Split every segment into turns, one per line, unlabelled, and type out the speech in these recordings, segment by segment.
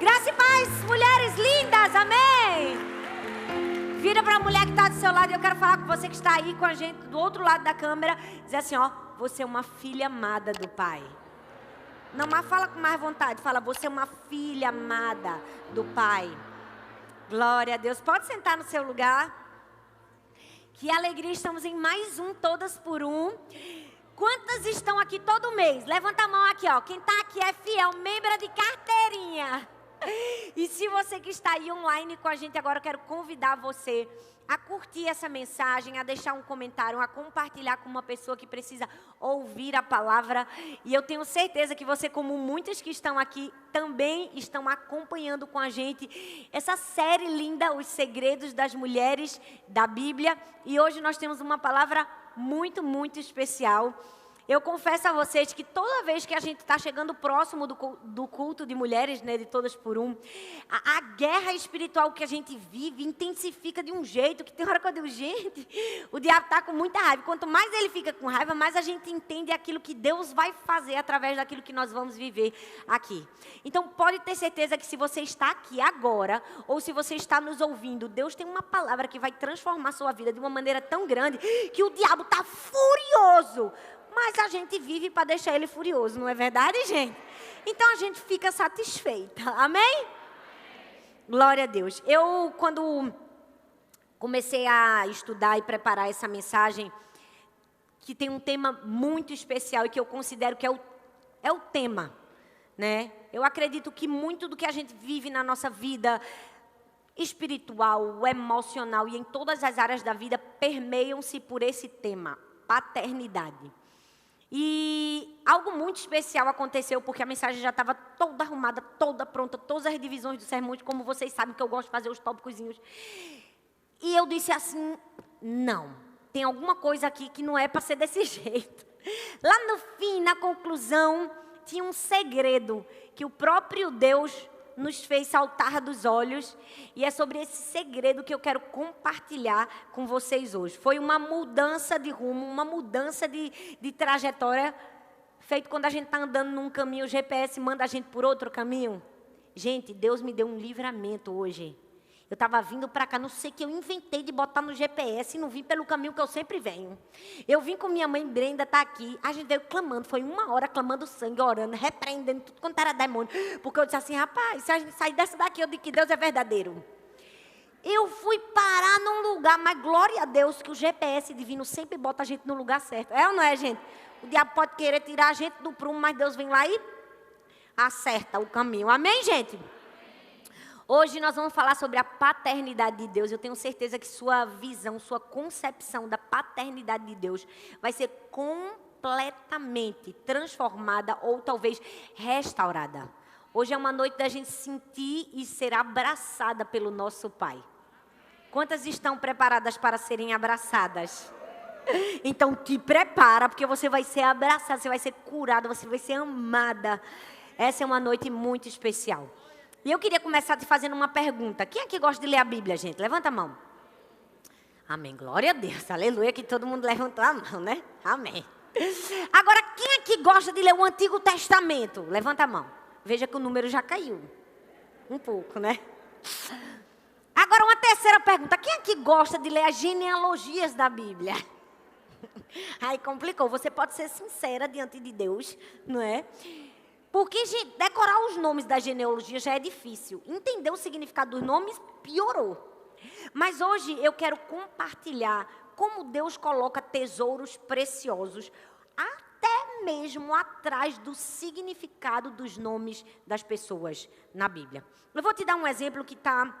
Graça e paz, mulheres lindas, amém. Vira para a mulher que está do seu lado e eu quero falar com você que está aí com a gente do outro lado da câmera. Dizer assim, ó, você é uma filha amada do Pai. Não, mas fala com mais vontade, fala, você é uma filha amada do Pai. Glória a Deus, pode sentar no seu lugar. Que alegria, estamos em mais um Todas por Um. Quantas estão aqui todo mês? Levanta a mão aqui, ó. Quem está aqui é fiel, membro de carteirinha. E se você que está aí online com a gente agora, eu quero convidar você a curtir essa mensagem, a deixar um comentário, a compartilhar com uma pessoa que precisa ouvir a palavra. E eu tenho certeza que você, como muitas que estão aqui, também estão acompanhando com a gente essa série linda, Os Segredos das Mulheres da Bíblia. E hoje nós temos uma palavra muito, muito especial. Eu confesso a vocês que toda vez que a gente está chegando próximo do culto de mulheres, né, de Todas por Um, a guerra espiritual que a gente vive intensifica de um jeito que tem hora que eu digo, gente, o diabo está com muita raiva. Quanto mais ele fica com raiva, mais a gente entende aquilo que Deus vai fazer através daquilo que nós vamos viver aqui. Então pode ter certeza que se você está aqui agora, ou se você está nos ouvindo, Deus tem uma palavra que vai transformar a sua vida de uma maneira tão grande que o diabo está furioso. Mas a gente vive para deixar ele furioso, não é verdade, gente? Então a gente fica satisfeita, amém? Glória a Deus. Eu, quando comecei a estudar e preparar essa mensagem, que tem um tema muito especial e que eu considero que é o tema, né? Eu acredito que muito do que a gente vive na nossa vida espiritual, emocional e em todas as áreas da vida permeiam-se por esse tema, paternidade. E algo muito especial aconteceu, porque a mensagem já estava toda arrumada, toda pronta, todas as divisões do sermão, como vocês sabem que eu gosto de fazer os tópicozinhos. E eu disse assim, não, tem alguma coisa aqui que não é para ser desse jeito. Lá no fim, na conclusão, tinha um segredo que o próprio Deus nos fez saltar dos olhos, e é sobre esse segredo que eu quero compartilhar com vocês hoje. Foi uma mudança de rumo, uma mudança de trajetória, feito quando a gente está andando num caminho, o GPS manda a gente por outro caminho. Gente, Deus me deu um livramento hoje. Eu estava vindo para cá, não sei o que eu inventei de botar no GPS e não vim pelo caminho que eu sempre venho. Eu vim com minha mãe, Brenda está aqui, a gente veio clamando, foi 1 hora clamando sangue, orando, repreendendo tudo quanto era demônio. Porque eu disse assim, rapaz, se a gente sair dessa daqui, eu digo que Deus é verdadeiro. Eu fui parar num lugar, mas glória a Deus que o GPS divino sempre bota a gente no lugar certo. É ou não é, gente? O diabo pode querer tirar a gente do prumo, mas Deus vem lá e acerta o caminho. Amém, gente? Hoje nós vamos falar sobre a paternidade de Deus. Eu tenho certeza que sua visão, sua concepção da paternidade de Deus vai ser completamente transformada ou talvez restaurada. Hoje é uma noite da gente sentir e ser abraçada pelo nosso Pai. Quantas estão preparadas para serem abraçadas? Então te prepara, porque você vai ser abraçada, você vai ser curada, você vai ser amada. Essa é uma noite muito especial. E eu queria começar te fazendo uma pergunta. Quem aqui gosta de ler a Bíblia, gente? Levanta a mão. Amém. Glória a Deus. Aleluia, que todo mundo levantou a mão, né? Amém. Agora, quem aqui gosta de ler o Antigo Testamento? Levanta a mão. Veja que o número já caiu. Um pouco, né? Agora, uma terceira pergunta. Quem aqui gosta de ler as genealogias da Bíblia? Aí complicou. Você pode ser sincera diante de Deus, não é? Porque decorar os nomes da genealogia já é difícil. Entender o significado dos nomes piorou. Mas hoje eu quero compartilhar como Deus coloca tesouros preciosos até mesmo atrás do significado dos nomes das pessoas na Bíblia. Eu vou te dar um exemplo que está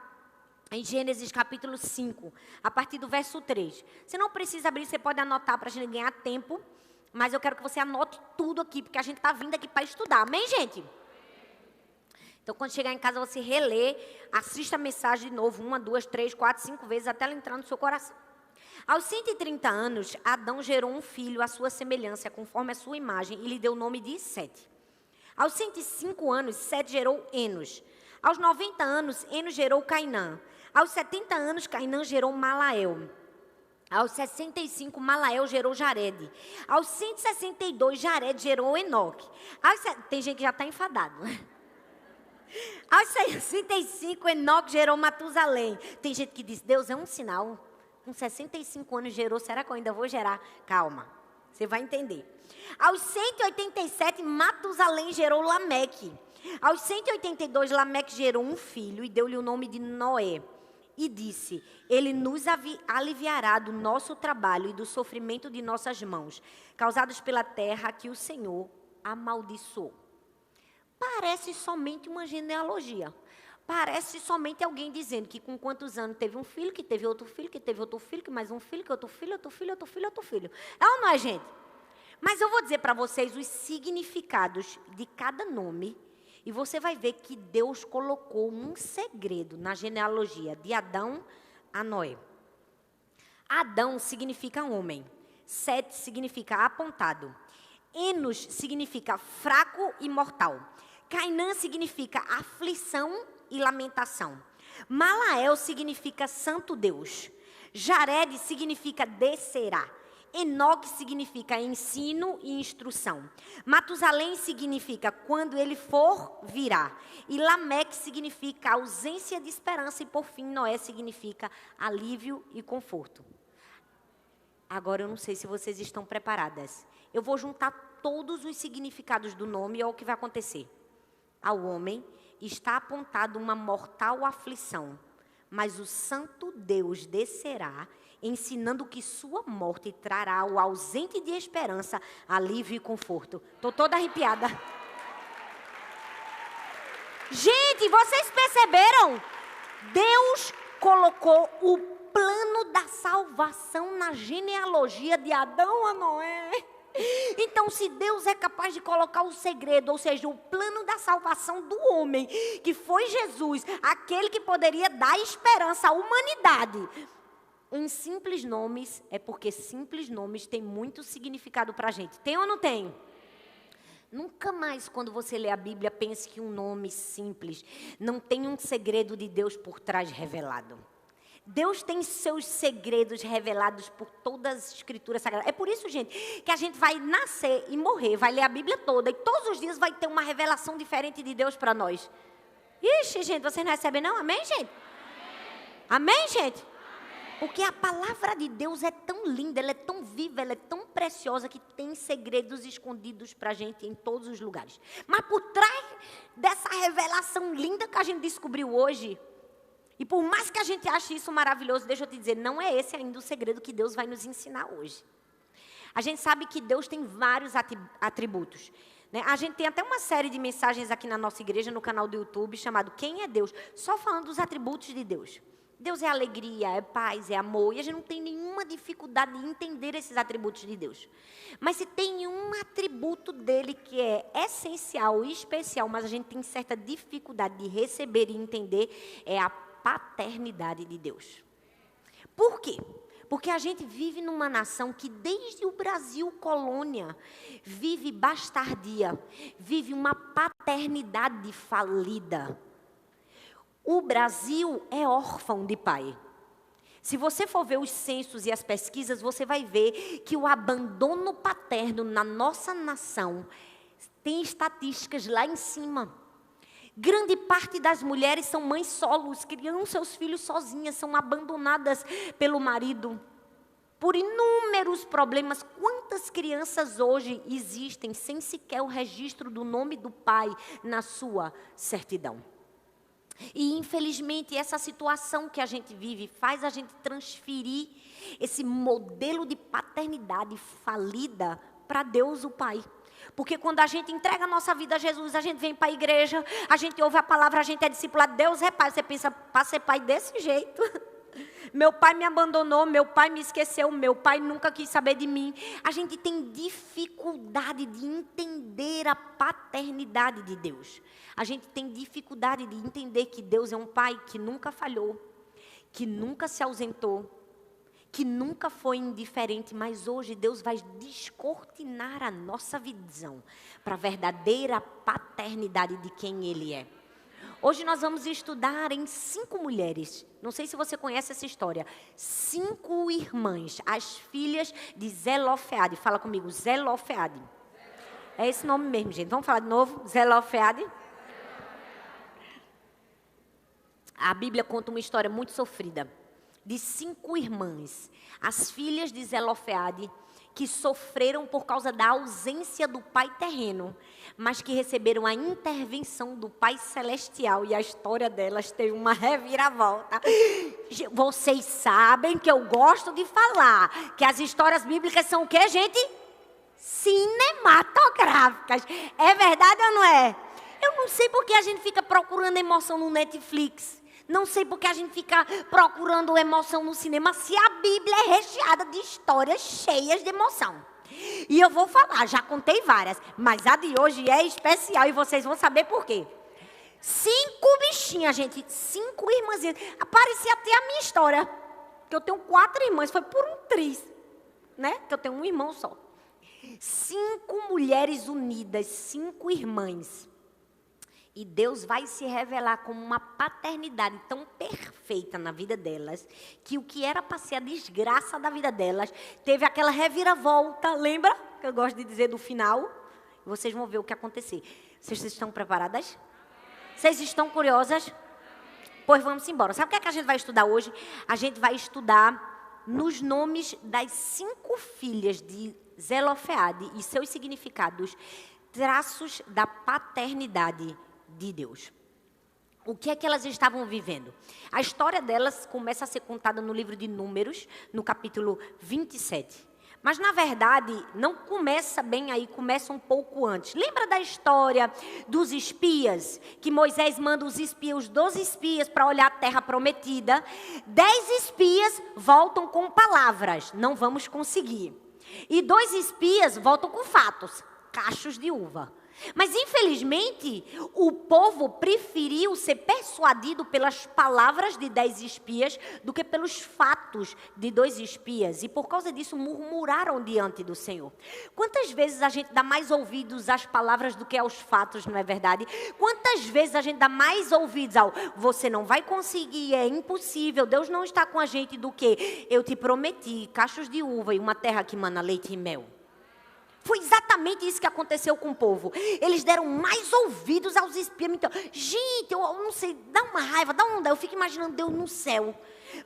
em Gênesis capítulo 5, a partir do verso 3. Você não precisa abrir, você pode anotar para a gente ganhar tempo. Mas eu quero que você anote tudo aqui, porque a gente está vindo aqui para estudar. Amém, gente? Então, quando chegar em casa, você relê, assista a mensagem de novo, 1, 2, 3, 4, 5 vezes, até ela entrar no seu coração. Aos 130 anos, Adão gerou um filho à sua semelhança, conforme a sua imagem, e lhe deu o nome de Sete. Aos 105 anos, Sete gerou Enos. Aos 90 anos, Enos gerou Cainã. Aos 70 anos, Cainã gerou Malael. Aos 65, Malael gerou Jared. Aos 162, Jared gerou Enoque. Tem gente que já está enfadado. Aos 65, Enoque gerou Matusalém. Tem gente que diz, Deus é um sinal. Com 65 anos gerou, será que eu ainda vou gerar? Calma, você vai entender. Aos 187, Matusalém gerou Lameque. Aos 182, Lameque gerou um filho e deu-lhe o nome de Noé. E disse, ele nos aliviará do nosso trabalho e do sofrimento de nossas mãos, causados pela terra que o Senhor amaldiçoou. Parece somente uma genealogia. Parece somente alguém dizendo que com quantos anos teve um filho, que teve outro filho, que teve outro filho, que mais um filho, que outro filho, outro filho, outro filho, outro filho. É ou não é, gente? Mas eu vou dizer para vocês os significados de cada nome. E você vai ver que Deus colocou um segredo na genealogia de Adão a Noé. Adão significa homem. Sete significa apontado. Enos significa fraco e mortal. Cainã significa aflição e lamentação. Malael significa santo Deus. Jared significa descerá. Enoque significa ensino e instrução. Matusalém significa quando ele for, virá. E Lameque significa ausência de esperança. E por fim, Noé significa alívio e conforto. Agora eu não sei se vocês estão preparadas. Eu vou juntar todos os significados do nome e olha o que vai acontecer. Ao homem está apontado uma mortal aflição, mas o santo Deus descerá, ensinando que sua morte trará ao ausente de esperança alívio e conforto. Estou toda arrepiada. Gente, vocês perceberam? Deus colocou o plano da salvação na genealogia de Adão a Noé. Então, se Deus é capaz de colocar o segredo, ou seja, o plano da salvação do homem, que foi Jesus, aquele que poderia dar esperança à humanidade, em simples nomes, é porque simples nomes têm muito significado para a gente. Tem ou não tem? Nunca mais, quando você lê a Bíblia, pense que um nome simples não tem um segredo de Deus por trás revelado. Deus tem seus segredos revelados por todas as escrituras sagradas. É por isso, gente, que a gente vai nascer e morrer, vai ler a Bíblia toda, e todos os dias vai ter uma revelação diferente de Deus para nós. Ixi, gente, vocês não recebem não? Amém, gente? Amém, gente? Porque a palavra de Deus é tão linda, ela é tão viva, ela é tão preciosa, que tem segredos escondidos para a gente em todos os lugares. Mas por trás dessa revelação linda que a gente descobriu hoje, e por mais que a gente ache isso maravilhoso, deixa eu te dizer, não é esse ainda o segredo que Deus vai nos ensinar hoje. A gente sabe que Deus tem vários atributos, né? A gente tem até uma série de mensagens aqui na nossa igreja, no canal do YouTube, chamado Quem é Deus? Só falando dos atributos de Deus. Deus é alegria, é paz, é amor, e a gente não tem nenhuma dificuldade de entender esses atributos de Deus. Mas se tem um atributo dele que é essencial e especial, mas a gente tem certa dificuldade de receber e entender, é a paternidade de Deus. Por quê? Porque a gente vive numa nação que desde o Brasil colônia vive bastardia, vive uma paternidade falida. O Brasil é órfão de pai. Se você for ver os censos e as pesquisas, você vai ver que o abandono paterno na nossa nação tem estatísticas lá em cima. Grande parte das mulheres são mães solos, criam seus filhos sozinhas, são abandonadas pelo marido. Por inúmeros problemas, quantas crianças hoje existem sem sequer o registro do nome do pai na sua certidão? E, infelizmente, essa situação que a gente vive faz a gente transferir esse modelo de paternidade falida para Deus, o Pai. Porque quando a gente entrega a nossa vida a Jesus, a gente vem para a igreja, a gente ouve a palavra, a gente é discipulado, Deus é pai. Você pensa, para ser pai desse jeito? Meu pai me abandonou, meu pai me esqueceu, meu pai nunca quis saber de mim. A gente tem dificuldade de entender a paternidade de Deus. A gente tem dificuldade de entender que Deus é um pai que nunca falhou, que nunca se ausentou, que nunca foi indiferente, mas hoje Deus vai descortinar a nossa visão para a verdadeira paternidade de quem Ele é. Hoje nós vamos estudar em 5 mulheres, não sei se você conhece essa história, 5 irmãs, as filhas de Zelofeade. Fala comigo, Zelofeade. É esse nome mesmo, gente. Vamos falar de novo, Zelofeade. A Bíblia conta uma história muito sofrida de 5 irmãs, as filhas de Zelofeade, que sofreram por causa da ausência do pai terreno, mas que receberam a intervenção do Pai Celestial, e a história delas teve uma reviravolta. Vocês sabem que eu gosto de falar que as histórias bíblicas são o quê, gente? Cinematográficas. É verdade ou não é? Eu não sei porque a gente fica procurando emoção no Netflix. Não sei porque a gente fica procurando emoção no cinema, se a Bíblia é recheada de histórias cheias de emoção. E eu vou falar, já contei várias, mas a de hoje é especial e vocês vão saber por quê. 5 bichinhas, gente, 5 irmãzinhas. Parecia até a minha história, que eu tenho 4 irmãs, foi por um triz, né? Que eu tenho um irmão só. 5 mulheres unidas, 5 irmãs. E Deus vai se revelar como uma paternidade tão perfeita na vida delas, que o que era para ser a desgraça da vida delas, teve aquela reviravolta, lembra? Que eu gosto de dizer do final. Vocês vão ver o que acontecer. Vocês estão preparadas? Vocês estão curiosas? Pois vamos embora. Sabe o que é que a gente vai estudar hoje? A gente vai estudar nos nomes das 5 filhas de Zelofeade e seus significados, traços da paternidade de Deus. O que é que elas estavam vivendo? A história delas começa a ser contada no livro de Números, no capítulo 27. Mas, na verdade, não começa bem aí, começa um pouco antes. Lembra da história dos espias? Que Moisés manda os 12 espias para olhar a terra prometida. 10 espias voltam com palavras, não vamos conseguir. E 2 espias voltam com fatos, cachos de uva. Mas, infelizmente, o povo preferiu ser persuadido pelas palavras de 10 espias do que pelos fatos de 2 espias. E, por causa disso, murmuraram diante do Senhor. Quantas vezes a gente dá mais ouvidos às palavras do que aos fatos, não é verdade? Quantas vezes a gente dá mais ouvidos ao você não vai conseguir, é impossível, Deus não está com a gente, do que eu te prometi cachos de uva e uma terra que mana leite e mel. Foi exatamente isso que aconteceu com o povo. Eles deram mais ouvidos aos espias. Então, gente, eu não sei, dá uma raiva, dá onda. Eu fico imaginando Deus no céu.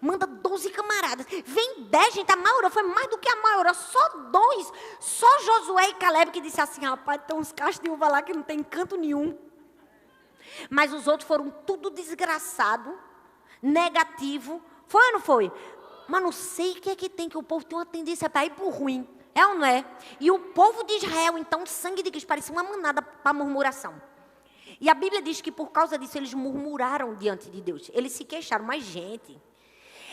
Manda 12 camaradas. Vem 10, gente, a maioria foi mais do que a maioria. Só 2, só Josué e Caleb que disse assim, rapaz, tem uns cachos de uva lá que não tem canto nenhum. Mas os outros foram tudo desgraçado, negativo. Foi ou não foi? Mas não sei o que é que tem, que o povo tem uma tendência para ir para o ruim. É ou não é? E o povo de Israel, então, sangue de Cristo, parecia uma manada para murmuração. E a Bíblia diz que por causa disso eles murmuraram diante de Deus. Eles se queixaram, mas gente,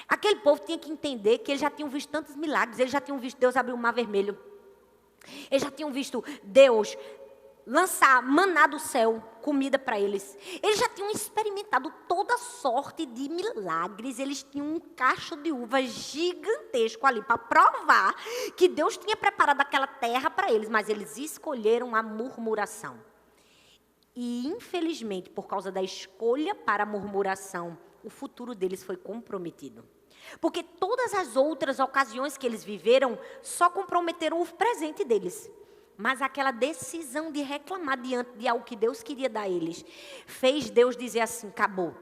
aquele povo tinha que entender que eles já tinham visto tantos milagres, eles já tinham visto Deus abrir o mar vermelho. Eles já tinham visto Deus lançar maná do céu, comida para eles. Eles já tinham experimentado toda sorte de milagres. Eles tinham um cacho de uva gigantesco ali para provar que Deus tinha preparado aquela terra para eles, mas eles escolheram a murmuração. E, infelizmente, por causa da escolha para a murmuração, o futuro deles foi comprometido. Porque todas as outras ocasiões que eles viveram só comprometeram o presente deles. Mas aquela decisão de reclamar diante de algo que Deus queria dar a eles, fez Deus dizer assim, acabou.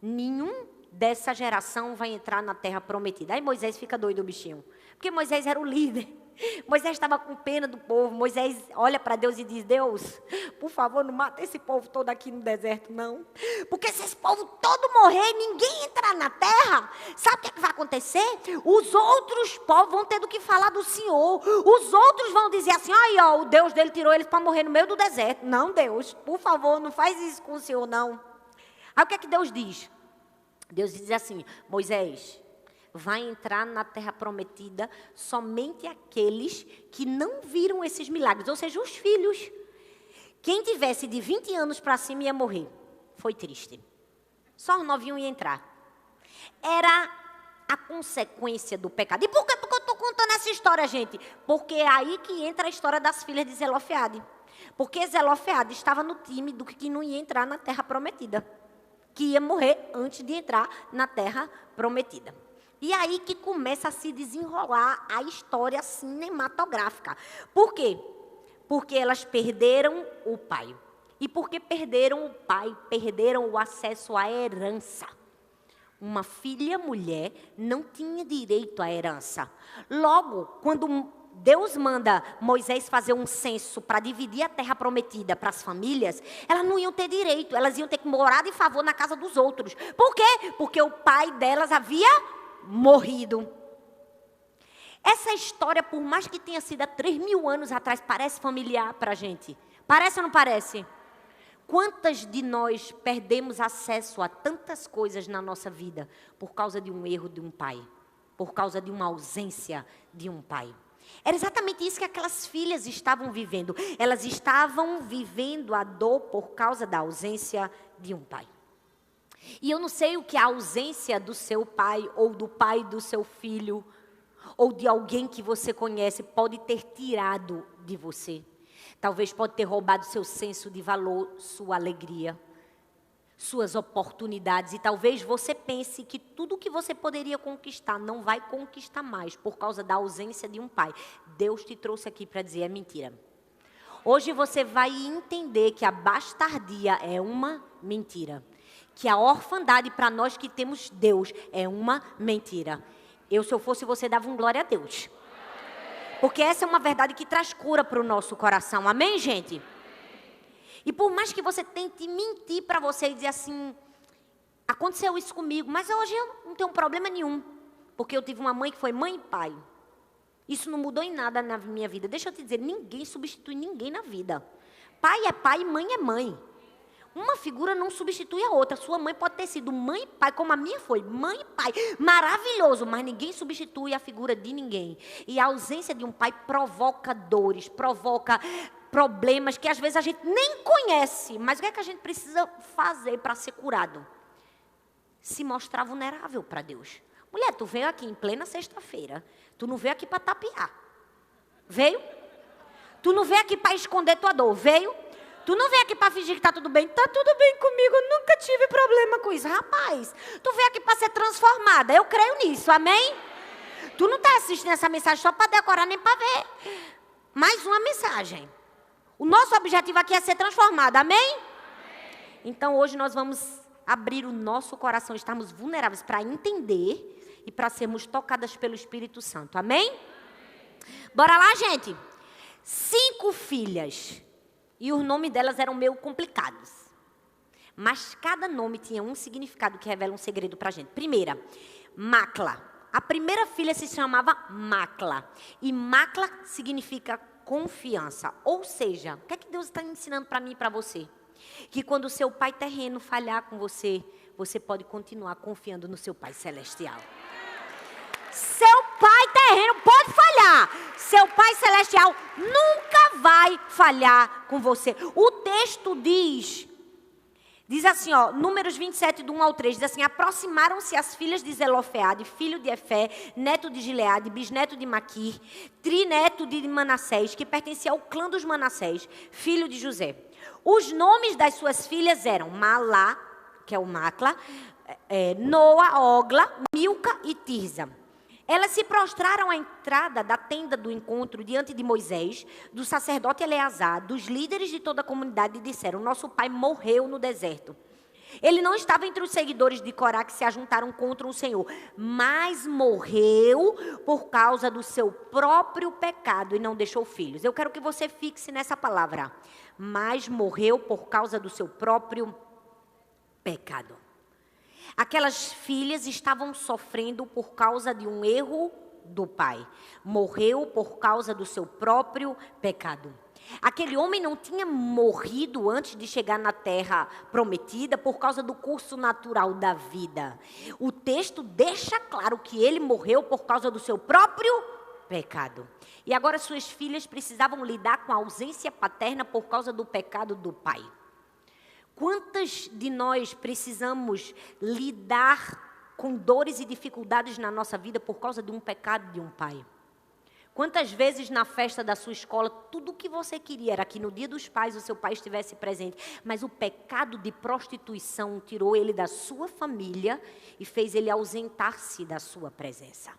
Nenhum dessa geração vai entrar na terra prometida. Aí Moisés fica doido, o bichinho. Porque Moisés era o líder. Moisés estava com pena do povo. Moisés olha para Deus e diz, Deus, por favor, não mata esse povo todo aqui no deserto, não. Porque se esse povo todo morrer e ninguém entrar na terra, sabe o que vai acontecer? Os outros povos vão ter do que falar do Senhor. Os outros vão dizer assim, aí ó, o Deus dele tirou eles para morrer no meio do deserto. Não, Deus, por favor, não faz isso com o Senhor, não. Aí o que é que Deus diz? Deus diz assim, Moisés, vai entrar na terra prometida somente aqueles que não viram esses milagres, ou seja, os filhos. Quem tivesse de 20 anos para cima ia morrer. Foi triste. Só os novinhos iam entrar. Era a consequência do pecado. E por que eu estou contando essa história, gente? Porque é aí que entra a história das filhas de Zelofeade. Porque Zelofeade estava no time do que não ia entrar na terra prometida. Que ia morrer antes de entrar na terra prometida. E aí que começa a se desenrolar a história cinematográfica. Por quê? Porque elas perderam o pai. E porque perderam o pai, perderam o acesso à herança. Uma filha mulher não tinha direito à herança. Logo, quando Deus manda Moisés fazer um censo para dividir a terra prometida para as famílias, elas não iam ter direito, elas iam ter que morar de favor na casa dos outros. Por quê? Porque o pai delas havia morrido. Essa história, por mais que tenha sido há 3.000 anos atrás, parece familiar para a gente. Parece ou não parece? Quantas de nós perdemos acesso a tantas coisas na nossa vida por causa de um erro de um pai? Por causa de uma ausência de um pai? Era exatamente isso que aquelas filhas estavam vivendo. Elas estavam vivendo a dor por causa da ausência de um pai. E eu não sei o que a ausência do seu pai, ou do pai do seu filho, ou de alguém que você conhece, pode ter tirado de você. Talvez pode ter roubado seu senso de valor, sua alegria, suas oportunidades. E talvez você pense que tudo que você poderia conquistar não vai conquistar mais por causa da ausência de um pai. Deus te trouxe aqui para dizer, é mentira. Hoje você vai entender que a bastardia é uma mentira. Que a orfandade para nós que temos Deus é uma mentira. Se eu fosse você, dava um glória a Deus. Porque essa é uma verdade que traz cura para o nosso coração. Amém, gente? E por mais que você tente mentir para você e dizer assim, aconteceu isso comigo, mas hoje eu não tenho problema nenhum. Porque eu tive uma mãe que foi mãe e pai. Isso não mudou em nada na minha vida. Deixa eu te dizer, ninguém substitui ninguém na vida. Pai é pai, mãe é mãe. Uma figura não substitui a outra. Sua mãe pode ter sido mãe e pai, como a minha foi. Mãe e pai, maravilhoso, mas ninguém substitui a figura de ninguém. E a ausência de um pai provoca dores, provoca problemas que às vezes a gente nem conhece. Mas o que é que a gente precisa fazer para ser curado? Se mostrar vulnerável para Deus. Mulher, tu veio aqui em plena sexta-feira. Tu não veio aqui para tapear. Veio? Tu não veio aqui para esconder tua dor. Veio? Tu não veio aqui para fingir que está tudo bem. Está tudo bem comigo, eu nunca tive problema com isso. Rapaz, tu veio aqui para ser transformada. Eu creio nisso, amém? Tu não está assistindo essa mensagem só para decorar nem para ver. Mais uma mensagem. O nosso objetivo aqui é ser transformada, amém? Então hoje nós vamos abrir o nosso coração, estarmos vulneráveis para entender e para sermos tocadas pelo Espírito Santo, amém? Bora lá, gente. 5 filhas. E os nomes delas eram meio complicados. Mas cada nome tinha um significado que revela um segredo para a gente. Primeira, Macla. A primeira filha se chamava Macla. E Macla significa confiança. Ou seja, o que é que Deus está ensinando para mim e para você? Que quando o seu pai terreno falhar com você, você pode continuar confiando no seu pai celestial. Seu pai terreno pode falhar. Seu pai celestial nunca vai falhar com você. O texto diz assim, ó, Números 27, do 1 ao 3, diz assim, aproximaram-se as filhas de Zelofeade, filho de Efé, neto de Gileade, bisneto de Maquir, trineto de Manassés, que pertencia ao clã dos Manassés, filho de José. Os nomes das suas filhas eram Malá, que é o Macla, Noa, Ogla, Milca e Tirza. Elas se prostraram à entrada da tenda do encontro diante de Moisés, do sacerdote Eleazar, dos líderes de toda a comunidade e disseram, nosso pai morreu no deserto. Ele não estava entre os seguidores de Corá que se ajuntaram contra o Senhor, mas morreu por causa do seu próprio pecado e não deixou filhos. Eu quero que você fixe nessa palavra. Mas morreu por causa do seu próprio pecado. Aquelas filhas estavam sofrendo por causa de um erro do pai. Morreu por causa do seu próprio pecado. Aquele homem não tinha morrido antes de chegar na terra prometida por causa do curso natural da vida. O texto deixa claro que ele morreu por causa do seu próprio pecado. E agora suas filhas precisavam lidar com a ausência paterna por causa do pecado do pai. Quantas de nós precisamos lidar com dores e dificuldades na nossa vida por causa de um pecado de um pai? Quantas vezes na festa da sua escola, tudo o que você queria era que no dia dos pais o seu pai estivesse presente, mas o pecado de prostituição tirou ele da sua família e fez ele ausentar-se da sua presença?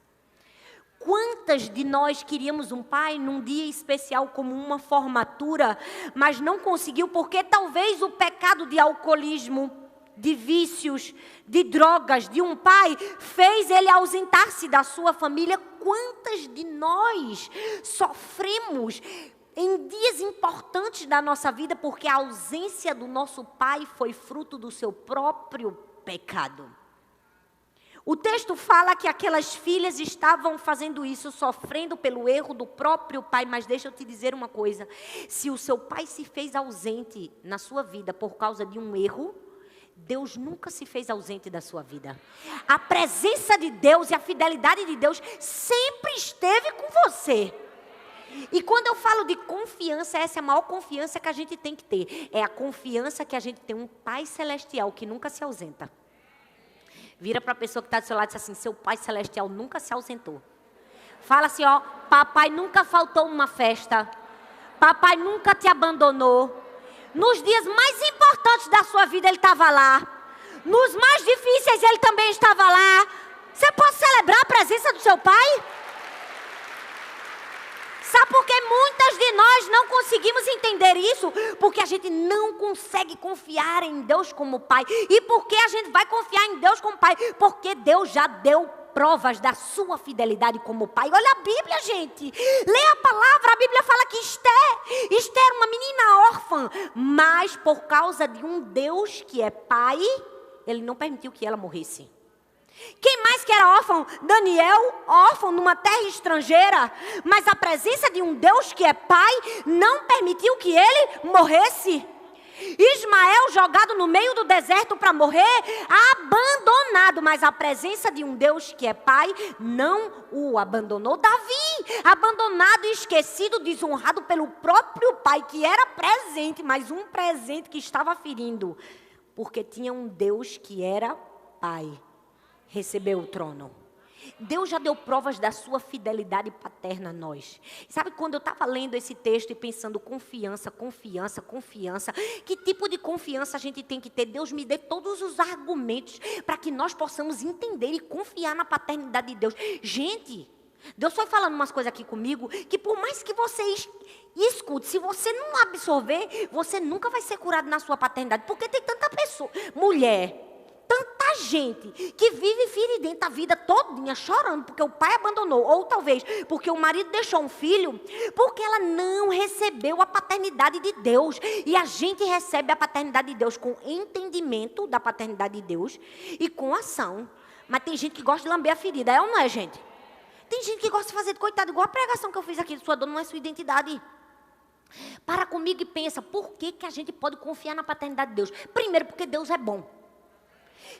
Quantas de nós queríamos um pai num dia especial como uma formatura, mas não conseguiu porque talvez o pecado de alcoolismo, de vícios, de drogas, de um pai, fez ele ausentar-se da sua família. Quantas de nós sofremos em dias importantes da nossa vida porque a ausência do nosso pai foi fruto do seu próprio pecado? O texto fala que aquelas filhas estavam fazendo isso, sofrendo pelo erro do próprio pai. Mas deixa eu te dizer uma coisa: se o seu pai se fez ausente na sua vida por causa de um erro, Deus nunca se fez ausente da sua vida. A presença de Deus e a fidelidade de Deus sempre esteve com você. E quando eu falo de confiança, essa é a maior confiança que a gente tem que ter. É a confiança que a gente tem um Pai Celestial que nunca se ausenta. Vira para a pessoa que está do seu lado e diz assim: seu Pai Celestial nunca se ausentou. Fala assim, ó: papai nunca faltou uma festa. Papai nunca te abandonou. Nos dias mais importantes da sua vida ele estava lá. Nos mais difíceis ele também estava lá. Você pode celebrar a presença do seu pai? Sabe por que muitas de nós não conseguimos entender isso? Porque a gente não consegue confiar em Deus como Pai. E por que a gente vai confiar em Deus como Pai? Porque Deus já deu provas da sua fidelidade como Pai. Olha a Bíblia, gente. Lê a palavra. A Bíblia fala que Esther era uma menina órfã. Mas por causa de um Deus que é Pai, Ele não permitiu que ela morresse. Quem mais que era órfão? Daniel, órfão numa terra estrangeira. Mas a presença de um Deus que é Pai não permitiu que ele morresse. Ismael jogado no meio do deserto para morrer, abandonado. Mas a presença de um Deus que é Pai não o abandonou. Davi, abandonado, esquecido, desonrado pelo próprio pai, que era presente, mas um presente que estava ferindo. Porque tinha um Deus que era Pai. Recebeu o trono. Deus já deu provas da sua fidelidade paterna a nós. Sabe, quando eu estava lendo esse texto e pensando confiança, que tipo de confiança a gente tem que ter? Deus me dê todos os argumentos para que nós possamos entender e confiar na paternidade de Deus. Gente, Deus foi falando umas coisas aqui comigo que por mais que você escute, se você não absorver, você nunca vai ser curado na sua paternidade. Porque tem tanta pessoa, mulher, tanta gente que vive feridenta a vida todinha, chorando porque o pai abandonou, ou talvez porque o marido deixou um filho, porque ela não recebeu a paternidade de Deus. E a gente recebe a paternidade de Deus com entendimento da paternidade de Deus e com ação. Mas tem gente que gosta de lamber a ferida, é ou não é, gente? Tem gente que gosta de fazer de coitado, igual a pregação que eu fiz aqui, sua dor não é sua identidade. Para comigo e pensa, por que a gente pode confiar na paternidade de Deus? Primeiro, porque Deus é bom.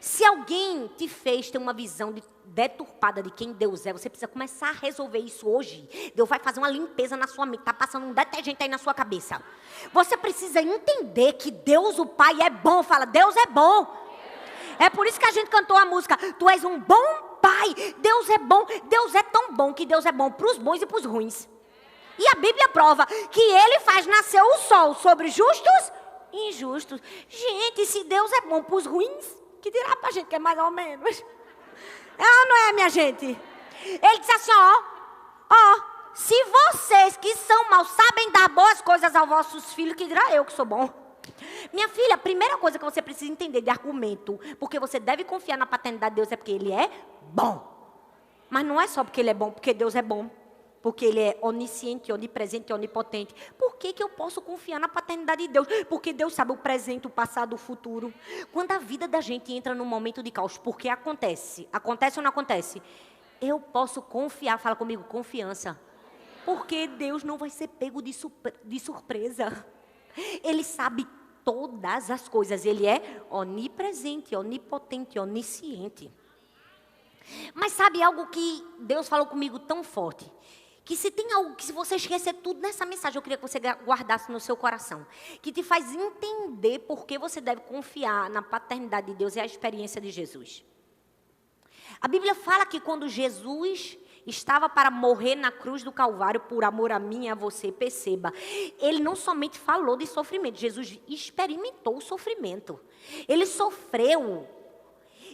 Se alguém te fez ter uma visão deturpada de quem Deus é, você precisa começar a resolver isso hoje. Deus vai fazer uma limpeza na sua mente. Está passando um detergente aí na sua cabeça. Você precisa entender que Deus, o Pai, é bom. Fala, Deus é bom. É por isso que a gente cantou a música: Tu és um bom Pai. Deus é bom. Deus é tão bom que Deus é bom para os bons e para os ruins. E a Bíblia prova que Ele faz nascer o sol sobre justos e injustos. Gente, se Deus é bom para os ruins, que dirá pra gente que é mais ou menos? É ou não é, minha gente? Ele disse assim, se vocês que são maus sabem dar boas coisas aos vossos filhos, que dirá eu que sou bom? Minha filha, a primeira coisa que você precisa entender de argumento, porque você deve confiar na paternidade de Deus, é porque Ele é bom. Mas não é só porque Ele é bom, porque Deus é bom. Porque Ele é onisciente, onipresente e onipotente. Por que eu posso confiar na paternidade de Deus? Porque Deus sabe o presente, o passado, o futuro. Quando a vida da gente entra num momento de caos, porque acontece? Acontece ou não acontece? Eu posso confiar, fala comigo, confiança. Porque Deus não vai ser pego de surpresa. Ele sabe todas as coisas. Ele é onipresente, onipotente, onisciente. Mas sabe algo que Deus falou comigo tão forte? Que se tem algo que, se você esquecer tudo nessa mensagem, eu queria que você guardasse no seu coração. Que te faz entender por que você deve confiar na paternidade de Deus e a experiência de Jesus. A Bíblia fala que quando Jesus estava para morrer na cruz do Calvário, por amor a mim e a você, perceba, Ele não somente falou de sofrimento, Jesus experimentou o sofrimento. Ele sofreu.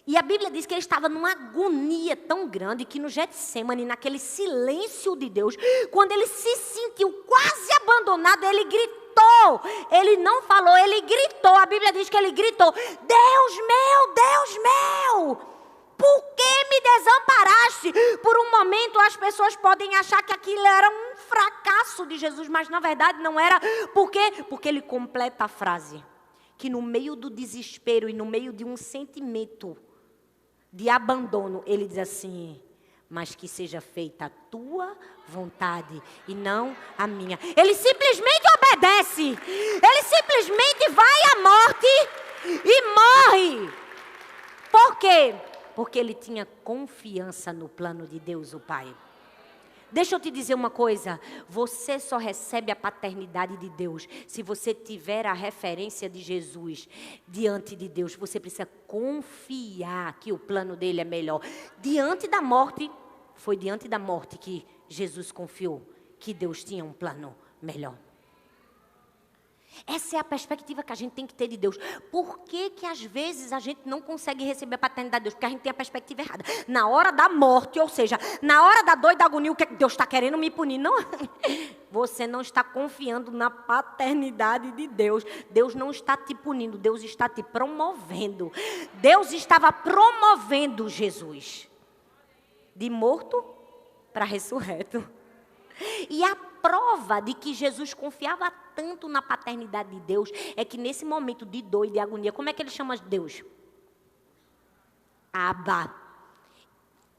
E a Bíblia diz que ele estava numa agonia tão grande que no Getsemane, naquele silêncio de Deus, quando ele se sentiu quase abandonado, ele gritou. Ele não falou, ele gritou. A Bíblia diz que ele gritou: Deus meu, por que me desamparaste? Por um momento as pessoas podem achar que aquilo era um fracasso de Jesus, mas na verdade não era. Por quê? Porque ele completa a frase, que no meio do desespero e no meio de um sentimento de abandono, ele diz assim: mas que seja feita a tua vontade e não a minha. Ele simplesmente obedece. Ele simplesmente vai à morte e morre. Por quê? Porque ele tinha confiança no plano de Deus, o Pai. Deixa eu te dizer uma coisa, você só recebe a paternidade de Deus se você tiver a referência de Jesus diante de Deus. Você precisa confiar que o plano dele é melhor. Diante da morte, foi diante da morte que Jesus confiou que Deus tinha um plano melhor. Essa é a perspectiva que a gente tem que ter de Deus. Por que que às vezes a gente não consegue receber a paternidade de Deus? Porque a gente tem a perspectiva errada. Na hora da morte, ou seja, na hora da dor e da agonia, o que Deus está querendo me punir? Não. Você não está confiando na paternidade de Deus. Deus não está te punindo, Deus está te promovendo. Deus estava promovendo Jesus de morto para ressurreto. E a prova de que Jesus confiava tanto na paternidade de Deus é que nesse momento de dor e de agonia, como é que ele chama Deus? Abba.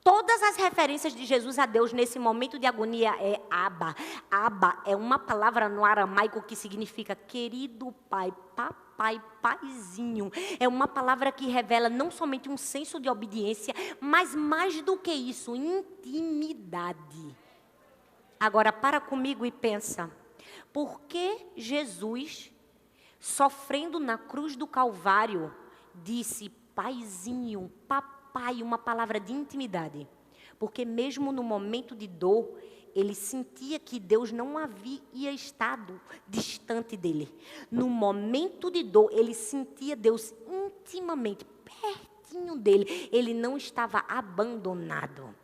Todas as referências de Jesus a Deus nesse momento de agonia é Abba. Abba é uma palavra no aramaico que significa querido pai, papai, paizinho. É uma palavra que revela não somente um senso de obediência, mas mais do que isso, intimidade. Agora, para comigo e pensa, por que Jesus, sofrendo na cruz do Calvário, disse paizinho, papai, uma palavra de intimidade? Porque mesmo no momento de dor, ele sentia que Deus não havia estado distante dele. No momento de dor, ele sentia Deus intimamente, pertinho dele. Ele não estava abandonado.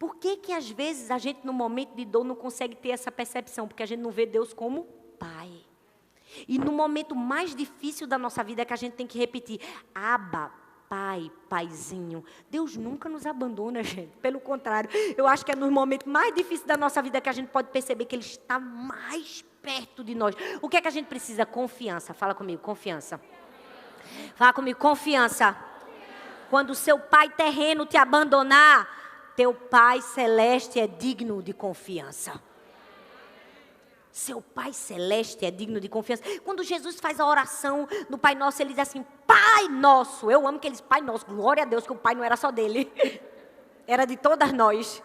Por que que às vezes a gente no momento de dor não consegue ter essa percepção? Porque a gente não vê Deus como Pai. E no momento mais difícil da nossa vida é que a gente tem que repetir: Abba, Pai, Paizinho. Deus nunca nos abandona, gente. Pelo contrário, eu acho que é nos momentos mais difíceis da nossa vida que a gente pode perceber que Ele está mais perto de nós. O que é que a gente precisa? Confiança. Fala comigo, confiança. Fala comigo, confiança. Quando o seu pai terreno te abandonar, teu Pai Celeste é digno de confiança. Seu Pai Celeste é digno de confiança. Quando Jesus faz a oração no Pai Nosso, ele diz assim: Pai Nosso. Eu amo que ele diz Pai Nosso. Glória a Deus que o Pai não era só dele. Era de todas nós.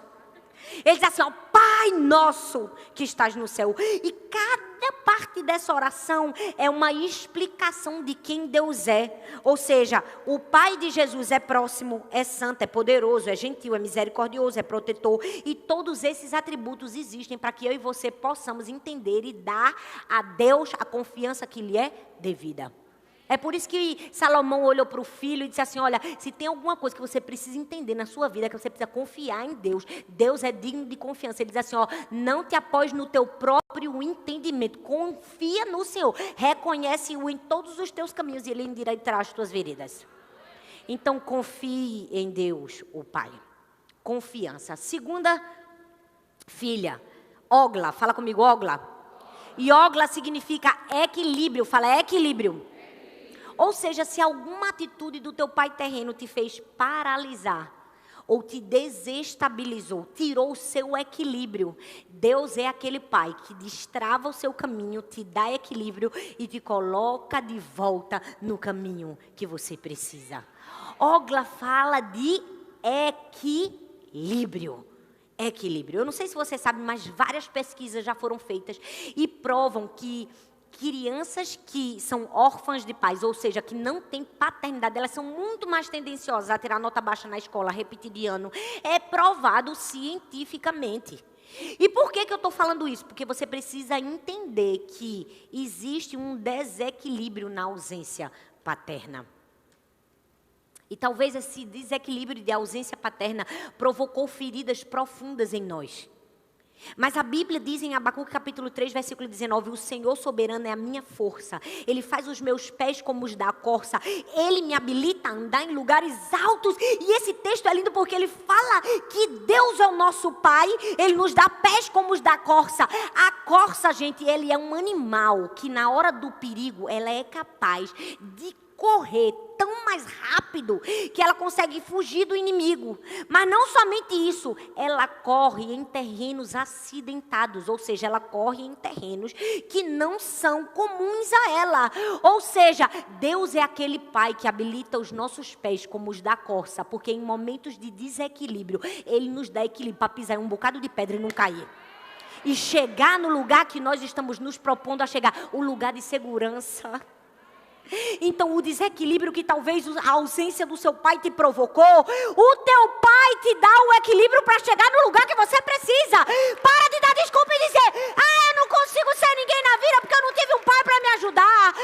Ele diz assim, ó, Pai Nosso que estás no céu. E cada parte dessa oração é uma explicação de quem Deus é. Ou seja, o Pai de Jesus é próximo, é santo, é poderoso, é gentil, é misericordioso, é protetor. E todos esses atributos existem para que eu e você possamos entender e dar a Deus a confiança que lhe é devida. É por isso que Salomão olhou para o filho e disse assim, olha, se tem alguma coisa que você precisa entender na sua vida, que você precisa confiar em Deus, Deus é digno de confiança. Ele diz assim, ó, não te apoies no teu próprio entendimento, confia no Senhor, reconhece-o em todos os teus caminhos e Ele endireitará as tuas veredas. Então, confie em Deus, o Pai. Confiança. Segunda filha, Ogla, fala comigo, Ogla. E Ogla significa equilíbrio, fala equilíbrio. Ou seja, se alguma atitude do teu pai terreno te fez paralisar, ou te desestabilizou, tirou o seu equilíbrio, Deus é aquele pai que destrava o seu caminho, te dá equilíbrio e te coloca de volta no caminho que você precisa. Ogla fala de equilíbrio. Equilíbrio. Eu não sei se você sabe, mas várias pesquisas já foram feitas e provam que crianças que são órfãs de pais, ou seja, que não têm paternidade, elas são muito mais tendenciosas a tirar nota baixa na escola, repetir de ano. É provado cientificamente. E por que eu estou falando isso? Porque você precisa entender que existe um desequilíbrio na ausência paterna. E talvez esse desequilíbrio de ausência paterna provocou feridas profundas em nós. Mas a Bíblia diz em Abacuque capítulo 3, versículo 19, o Senhor soberano é a minha força. Ele faz os meus pés como os da corça. Ele me habilita a andar em lugares altos. E esse texto é lindo porque ele fala que Deus é o nosso Pai. Ele nos dá pés como os da corça. A corça, gente, ele é um animal que na hora do perigo, ela é capaz de correr tão mais rápido que ela consegue fugir do inimigo. Mas não somente isso, ela corre em terrenos acidentados, ou seja, ela corre em terrenos que não são comuns a ela. Ou seja, Deus é aquele Pai que habilita os nossos pés como os da corça, porque em momentos de desequilíbrio, Ele nos dá equilíbrio para pisar em um bocado de pedra e não cair. E chegar no lugar que nós estamos nos propondo a chegar, o lugar de segurança. Então o desequilíbrio que talvez a ausência do seu pai te provocou, o teu pai te dá o equilíbrio para chegar no lugar que você precisa. Para de dar desculpa e dizer, eu não consigo ser ninguém na vida porque eu não tive um pai para me ajudar.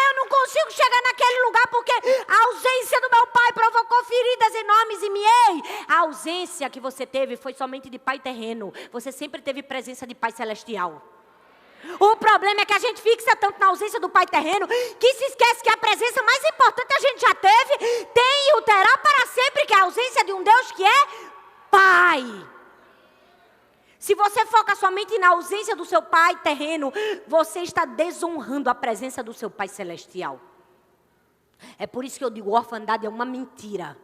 Eu não consigo chegar naquele lugar porque a ausência do meu pai provocou feridas enormes em mim. A ausência que você teve foi somente de pai terreno. Você sempre teve presença de pai celestial. O problema é que a gente fixa tanto na ausência do pai terreno que se esquece que a presença mais importante a gente já teve, tem e o terá para sempre, que é a ausência de um Deus que é Pai. Se você foca somente na ausência do seu pai terreno, você está desonrando a presença do seu pai celestial. É por isso que eu digo, orfandade é uma mentira.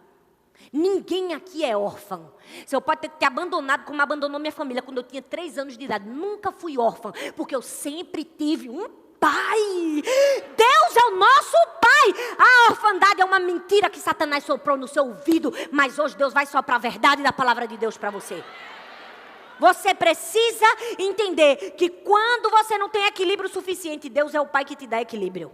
Ninguém aqui é órfão. Seu pai ter te abandonado como abandonou minha família quando eu tinha 3 anos de idade. Nunca fui órfã, porque eu sempre tive um pai. Deus é o nosso pai. A orfandade é uma mentira que Satanás soprou no seu ouvido, mas hoje Deus vai soprar a verdade da palavra de Deus para você. Você precisa entender que quando você não tem equilíbrio suficiente, Deus é o pai que te dá equilíbrio.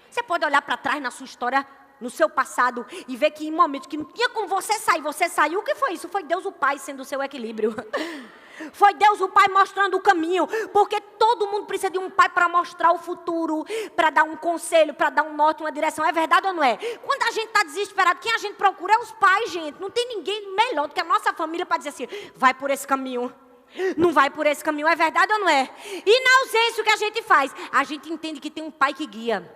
Você pode olhar para trás na sua história, no seu passado, e ver que em momentos que não tinha como você sair, você saiu. O que foi isso? Foi Deus o Pai sendo o seu equilíbrio. Foi Deus o Pai mostrando o caminho, porque todo mundo precisa de um pai para mostrar o futuro, para dar um conselho, para dar um norte, uma direção. É verdade ou não é? Quando a gente está desesperado, quem a gente procura é os pais, gente. Não tem ninguém melhor do que a nossa família para dizer assim, vai por esse caminho. Não vai por esse caminho, é verdade ou não é? E na ausência, o que a gente faz? A gente entende que tem um pai que guia.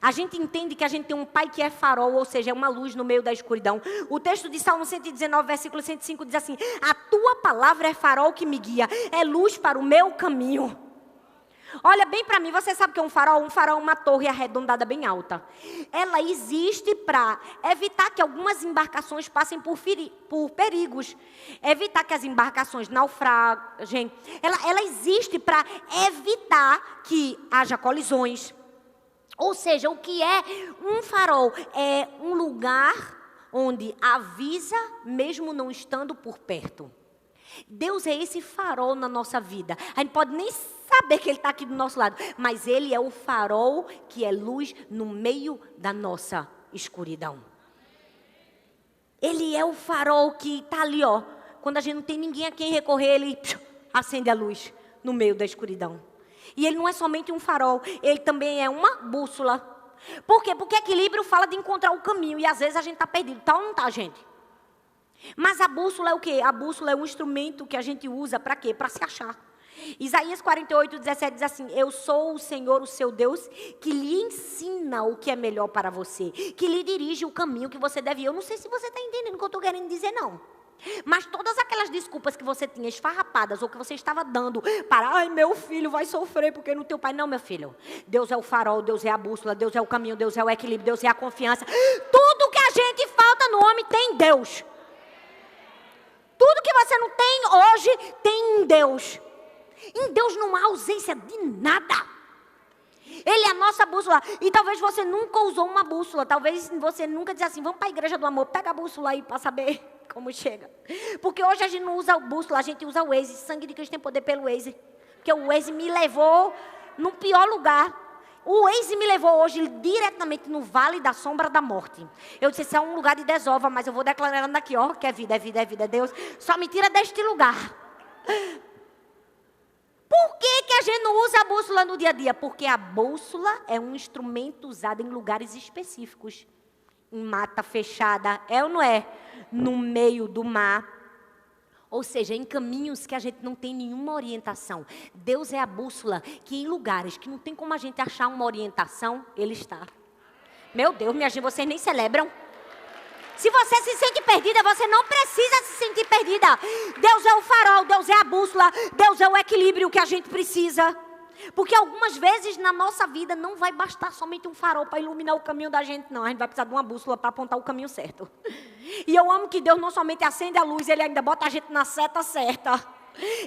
A gente entende que a gente tem um pai que é farol, ou seja, é uma luz no meio da escuridão. O texto de Salmo 119, versículo 105 diz assim, a tua palavra é farol que me guia, é luz para o meu caminho. Olha bem para mim, você sabe o que é um farol? Um farol é uma torre arredondada bem alta. Ela existe para evitar que algumas embarcações passem por perigos. Evitar que as embarcações naufraguem. Ela existe para evitar que haja colisões. Ou seja, o que é um farol? É um lugar onde avisa mesmo não estando por perto. Deus é esse farol na nossa vida. A gente pode nem saber que Ele está aqui do nosso lado, mas Ele é o farol que é luz no meio da nossa escuridão. Ele é o farol que está ali, ó. Quando a gente não tem ninguém a quem recorrer, Ele acende a luz no meio da escuridão. E Ele não é somente um farol, Ele também é uma bússola. Por quê? Porque equilíbrio fala de encontrar o caminho. E às vezes a gente está perdido, tá ou não tá, gente? Mas a bússola é o quê? A bússola é um instrumento que a gente usa para quê? Para se achar. Isaías 48, 17 diz assim, eu sou o Senhor, o seu Deus, que lhe ensina o que é melhor para você, que lhe dirige o caminho que você deve ir. Eu não sei se você está entendendo o que eu estou querendo dizer, não. Mas todas aquelas desculpas que você tinha esfarrapadas ou que você estava dando para, ai, meu filho vai sofrer porque não tem o pai. Não, meu filho. Deus é o farol, Deus é a bússola, Deus é o caminho, Deus é o equilíbrio, Deus é a confiança. Tudo que a gente falta no homem tem em Deus. Tudo que você não tem hoje tem em Deus. Em Deus não há ausência de nada. Ele é a nossa bússola. E talvez você nunca usou uma bússola. Talvez você nunca disse assim, vamos para a igreja do amor, pega a bússola aí para saber como chega. Porque hoje a gente não usa a bússola, a gente usa o Waze. Sangue de Cristo tem poder pelo Waze. Porque o Waze me levou no pior lugar. O Waze me levou hoje diretamente no Vale da Sombra da Morte. Eu disse, esse é um lugar de desova, mas eu vou declarando aqui, ó, que é vida, é vida, é vida, é Deus. Só me tira deste lugar. Por que a gente não usa a bússola no dia a dia? Porque a bússola é um instrumento usado em lugares específicos. em mata fechada, é ou não é? No meio do mar. Ou seja, em caminhos que a gente não tem nenhuma orientação. Deus é a bússola que em lugares que não tem como a gente achar uma orientação, Ele está. Meu Deus, minha gente, vocês nem celebram. Se você se sente perdida, você não precisa se sentir perdida. Deus é o farol, Deus é a bússola, Deus é o equilíbrio que a gente precisa. Porque algumas vezes na nossa vida não vai bastar somente um farol para iluminar o caminho da gente, não. A gente vai precisar de uma bússola para apontar o caminho certo. E eu amo que Deus não somente acende a luz, Ele ainda bota a gente na seta certa.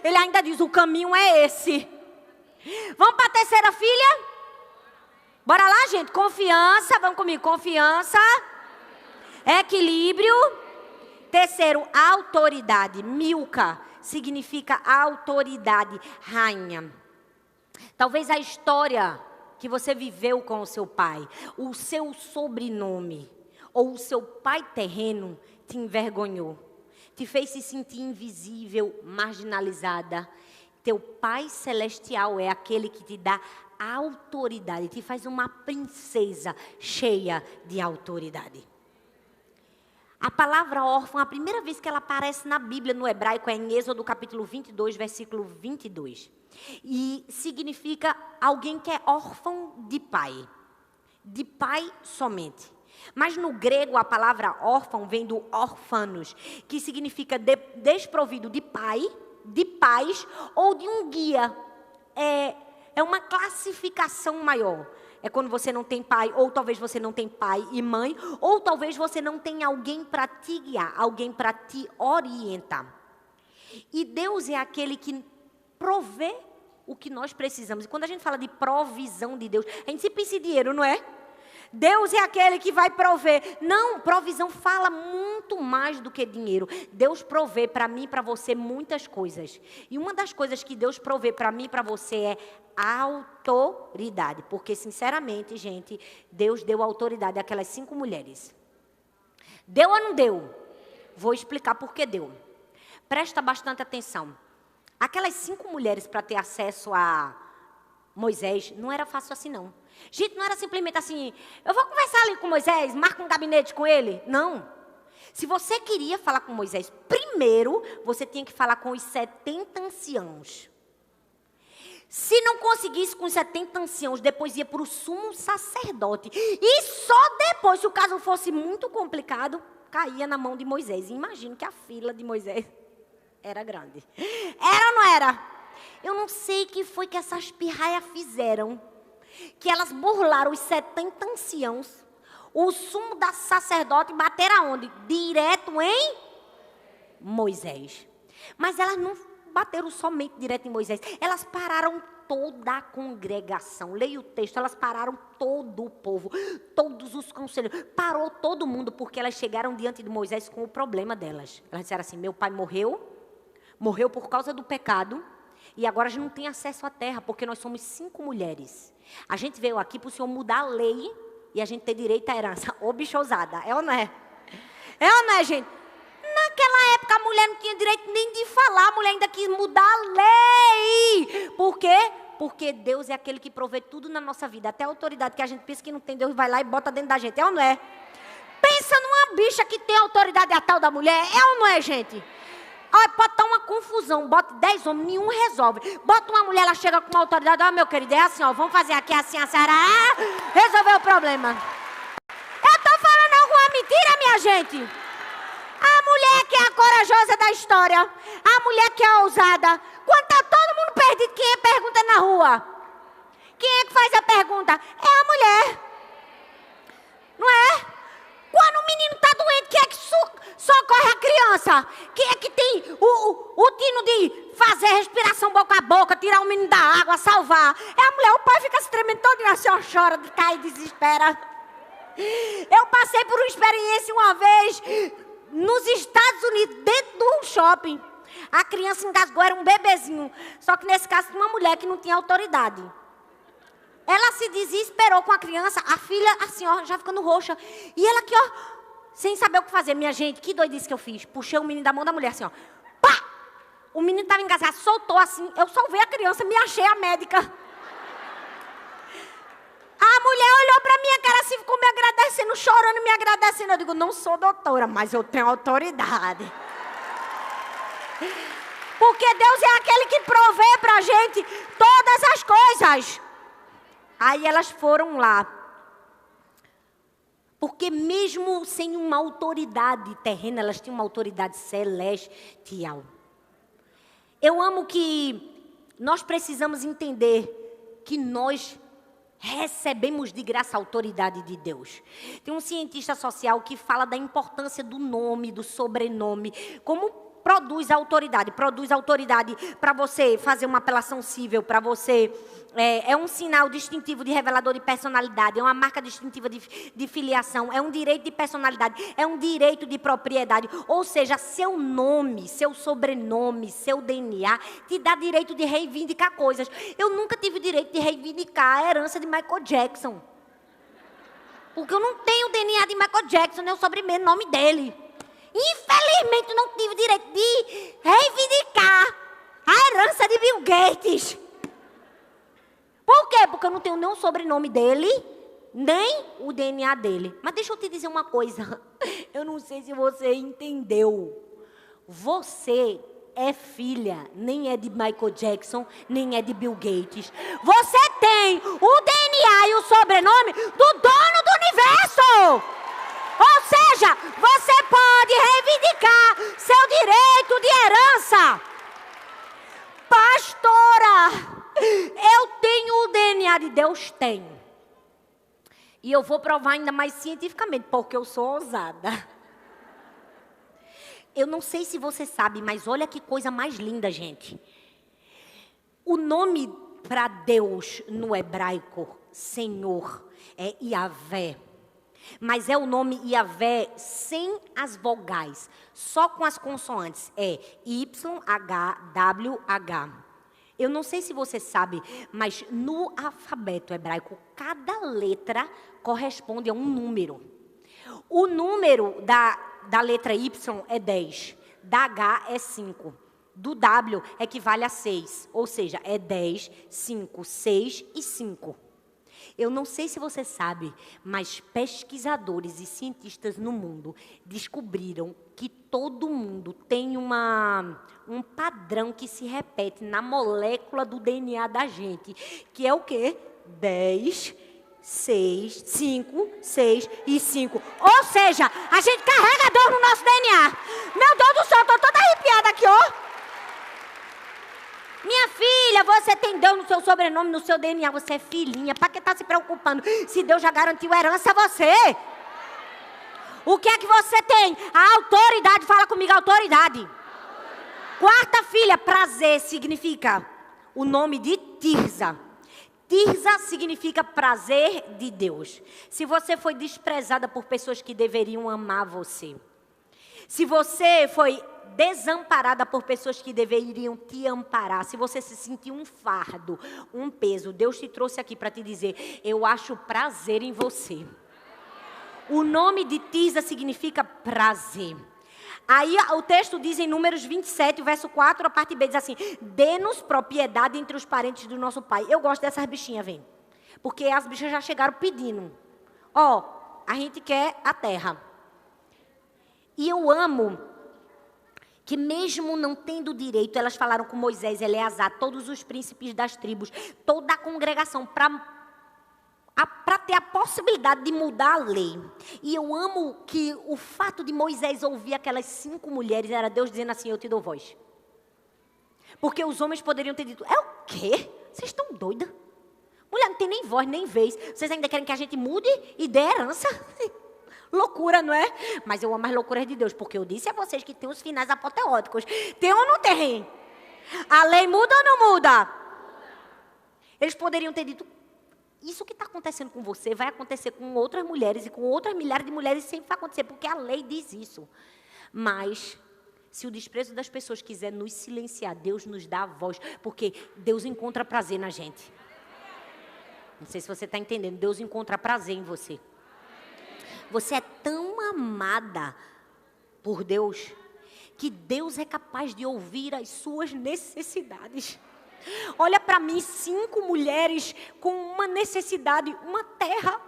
Ele ainda diz, o caminho é esse. Vamos para a terceira filha? Bora lá, gente. Confiança, vamos comigo. Confiança. Equilíbrio. Terceiro, autoridade. Milca significa autoridade, rainha. Talvez a história que você viveu com o seu pai, o seu sobrenome, ou o seu pai terreno te envergonhou, te fez se sentir invisível, marginalizada. Teu pai celestial é aquele que te dá autoridade, te faz uma princesa cheia de autoridade. A palavra órfã, a primeira vez que ela aparece na Bíblia, no hebraico, é em Êxodo capítulo 22, versículo 22. E significa alguém que é órfão de pai somente. Mas no grego a palavra órfão vem do orfanos, que significa desprovido de pai, de pais ou de um guia. É uma classificação maior. É quando você não tem pai, ou talvez você não tem pai e mãe, ou talvez você não tem alguém para te guiar, alguém para te orientar. E Deus é aquele que provê o que nós precisamos. E quando a gente fala de provisão de Deus, a gente se pensa em dinheiro, não é? Deus é aquele que vai prover. Não, provisão fala muito mais do que dinheiro. Deus provê para mim e para você muitas coisas. E uma das coisas que Deus provê para mim e para você é autoridade. Porque, sinceramente, gente, Deus deu autoridade àquelas 5 mulheres. Deu ou não deu? Vou explicar por que deu. Presta bastante atenção. Aquelas 5 mulheres para ter acesso a Moisés, não era fácil assim, não. Gente, não era simplesmente assim, eu vou conversar ali com Moisés, marca um gabinete com ele. Não. Se você queria falar com Moisés, primeiro você tinha que falar com os 70 anciãos. Se não conseguisse com os 70 anciãos, depois ia para o sumo sacerdote. E só depois, se o caso fosse muito complicado, caía na mão de Moisés. Imagino que a fila de Moisés era grande. Era ou não era? Eu não sei o que foi que essas pirraias fizeram. Que elas burlaram os 70 anciãos. O sumo da sacerdote bateram aonde? Direto em Moisés. Mas elas não bateram somente direto em Moisés. Elas pararam toda a congregação. Leia o texto. Elas pararam todo o povo. Todos os conselheiros. Parou todo mundo porque elas chegaram diante de Moisés com o problema delas. Elas disseram assim, meu pai morreu. Morreu por causa do pecado. E agora a gente não tem acesso à terra, porque nós somos 5 mulheres. A gente veio aqui para o Senhor mudar a lei e a gente ter direito à herança. Ô bichosada, é ou não é? É ou não é, gente? Naquela época a mulher não tinha direito nem de falar, a mulher ainda quis mudar a lei. Por quê? Porque Deus é aquele que provê tudo na nossa vida. Até a autoridade que a gente pensa que não tem, Deus vai lá e bota dentro da gente. É ou não é? Pensa numa bicha que tem autoridade a tal da mulher. É ou não é, gente? Olha, pode estar uma confusão, bota 10 homens, nenhum resolve. Bota uma mulher, ela chega com uma autoridade, ó, meu querido, é assim, ó, vamos fazer aqui assim, a senhora resolveu o problema. Eu estou falando alguma mentira, minha gente? A mulher que é a corajosa da história, a mulher que é ousada, quando está todo mundo perdido, quem é pergunta na rua? Quem é que faz a pergunta? É a mulher. Não é? Quando o menino está doente, quem é que socorre a criança? Quem é que tem o tino de fazer respiração boca a boca, tirar o menino da água, salvar? É a mulher. O pai fica se tremendo todo dia assim, ó, chora, cai e desespera. Eu passei por uma experiência uma vez nos Estados Unidos, dentro de um shopping. A criança engasgou, era um bebezinho. Só que nesse caso, uma mulher que não tinha autoridade. Ela se desesperou com a criança, a filha assim, ó, já ficando roxa. E ela aqui, ó, sem saber o que fazer. Minha gente, que doidice que eu fiz. Puxei o menino da mão da mulher assim, ó. Pá! O menino estava engasgado, soltou assim. Eu salvei a criança, me achei a médica. A mulher olhou pra minha cara assim, ficou me agradecendo, chorando, me agradecendo. Eu digo, não sou doutora, mas eu tenho autoridade. Porque Deus é aquele que provê pra gente todas as coisas. Aí elas foram lá. Porque mesmo sem uma autoridade terrena, elas tinham uma autoridade celestial. Eu amo que nós precisamos entender que nós recebemos de graça a autoridade de Deus. Tem um cientista social que fala da importância do nome, do sobrenome, como produz autoridade para você fazer uma apelação civil, para você, é um sinal distintivo de revelador de personalidade, é uma marca distintiva de filiação, é um direito de personalidade, é um direito de propriedade, ou seja, seu nome, seu sobrenome, seu DNA, te dá direito de reivindicar coisas. Eu nunca tive o direito de reivindicar a herança de Michael Jackson, porque eu não tenho o DNA de Michael Jackson, nem o sobrenome dele. Infelizmente, eu não tive o direito de reivindicar a herança de Bill Gates. Por quê? Porque eu não tenho nem o sobrenome dele, nem o DNA dele. Mas deixa eu te dizer uma coisa. Eu não sei se você entendeu. Você é filha, nem é de Michael Jackson, nem é de Bill Gates. Você tem o DNA e o sobrenome do dono do universo. Ou seja, você pode reivindicar seu direito de herança. Pastora, eu tenho o DNA de Deus? Tenho. E eu vou provar ainda mais cientificamente, porque eu sou ousada. Eu não sei se você sabe, mas olha que coisa mais linda, gente. O nome para Deus no hebraico, Senhor, é Yahvé. Mas é o nome Yahvé sem as vogais, só com as consoantes. É YHWH. Eu não sei se você sabe, mas no alfabeto hebraico, cada letra corresponde a um número. O número da letra Y é 10, da H é 5, do W equivale a 6, ou seja, é 10, 5, 6 e 5. Eu não sei se você sabe, mas pesquisadores e cientistas no mundo descobriram que todo mundo tem um padrão que se repete na molécula do DNA da gente, que é o quê? 10, 6, 5, 6 e 5. Ou seja, a gente carrega Deus no nosso DNA. Meu Deus do céu, eu tô toda arrepiada aqui, ó. Minha filha, você tem Deus no seu sobrenome, no seu DNA, você é filhinha. Para que está se preocupando se Deus já garantiu herança a você? O que é que você tem? A autoridade, fala comigo, autoridade. Quarta filha, prazer, significa o nome de Tirza. Tirza significa prazer de Deus. Se você foi desprezada por pessoas que deveriam amar você, se você foi desamparada por pessoas que deveriam te amparar, se você se sentiu um fardo, um peso, Deus te trouxe aqui para te dizer, eu acho prazer em você. O nome de Tirza significa prazer. Aí o texto diz em Números 27, verso 4, a parte B diz assim, dê-nos propriedade entre os parentes do nosso pai. Eu gosto dessas bichinhas, vem. Porque as bichas já chegaram pedindo. Ó, a gente quer a terra. E eu amo que mesmo não tendo direito, elas falaram com Moisés, Eleazar, todos os príncipes das tribos, toda a congregação, para ter a possibilidade de mudar a lei. E eu amo que o fato de Moisés ouvir aquelas 5 mulheres, era Deus dizendo assim, eu te dou voz. Porque os homens poderiam ter dito, é o quê? Vocês estão doidas? Mulher não tem nem voz, nem vez. Vocês ainda querem que a gente mude e dê herança? Loucura, não é? Mas eu amo as loucuras de Deus, porque eu disse a vocês que tem os finais apoteóticos. Tem ou não tem? A lei muda ou não muda? Eles poderiam ter dito, isso que está acontecendo com você vai acontecer com outras mulheres e com outras milhares de mulheres sempre vai acontecer, porque a lei diz isso. Mas, se o desprezo das pessoas quiser nos silenciar, Deus nos dá a voz, porque Deus encontra prazer na gente. Não sei se você está entendendo, Deus encontra prazer em você. Você é tão amada por Deus, que Deus é capaz de ouvir as suas necessidades. Olha para mim, 5 mulheres com uma necessidade, uma terra.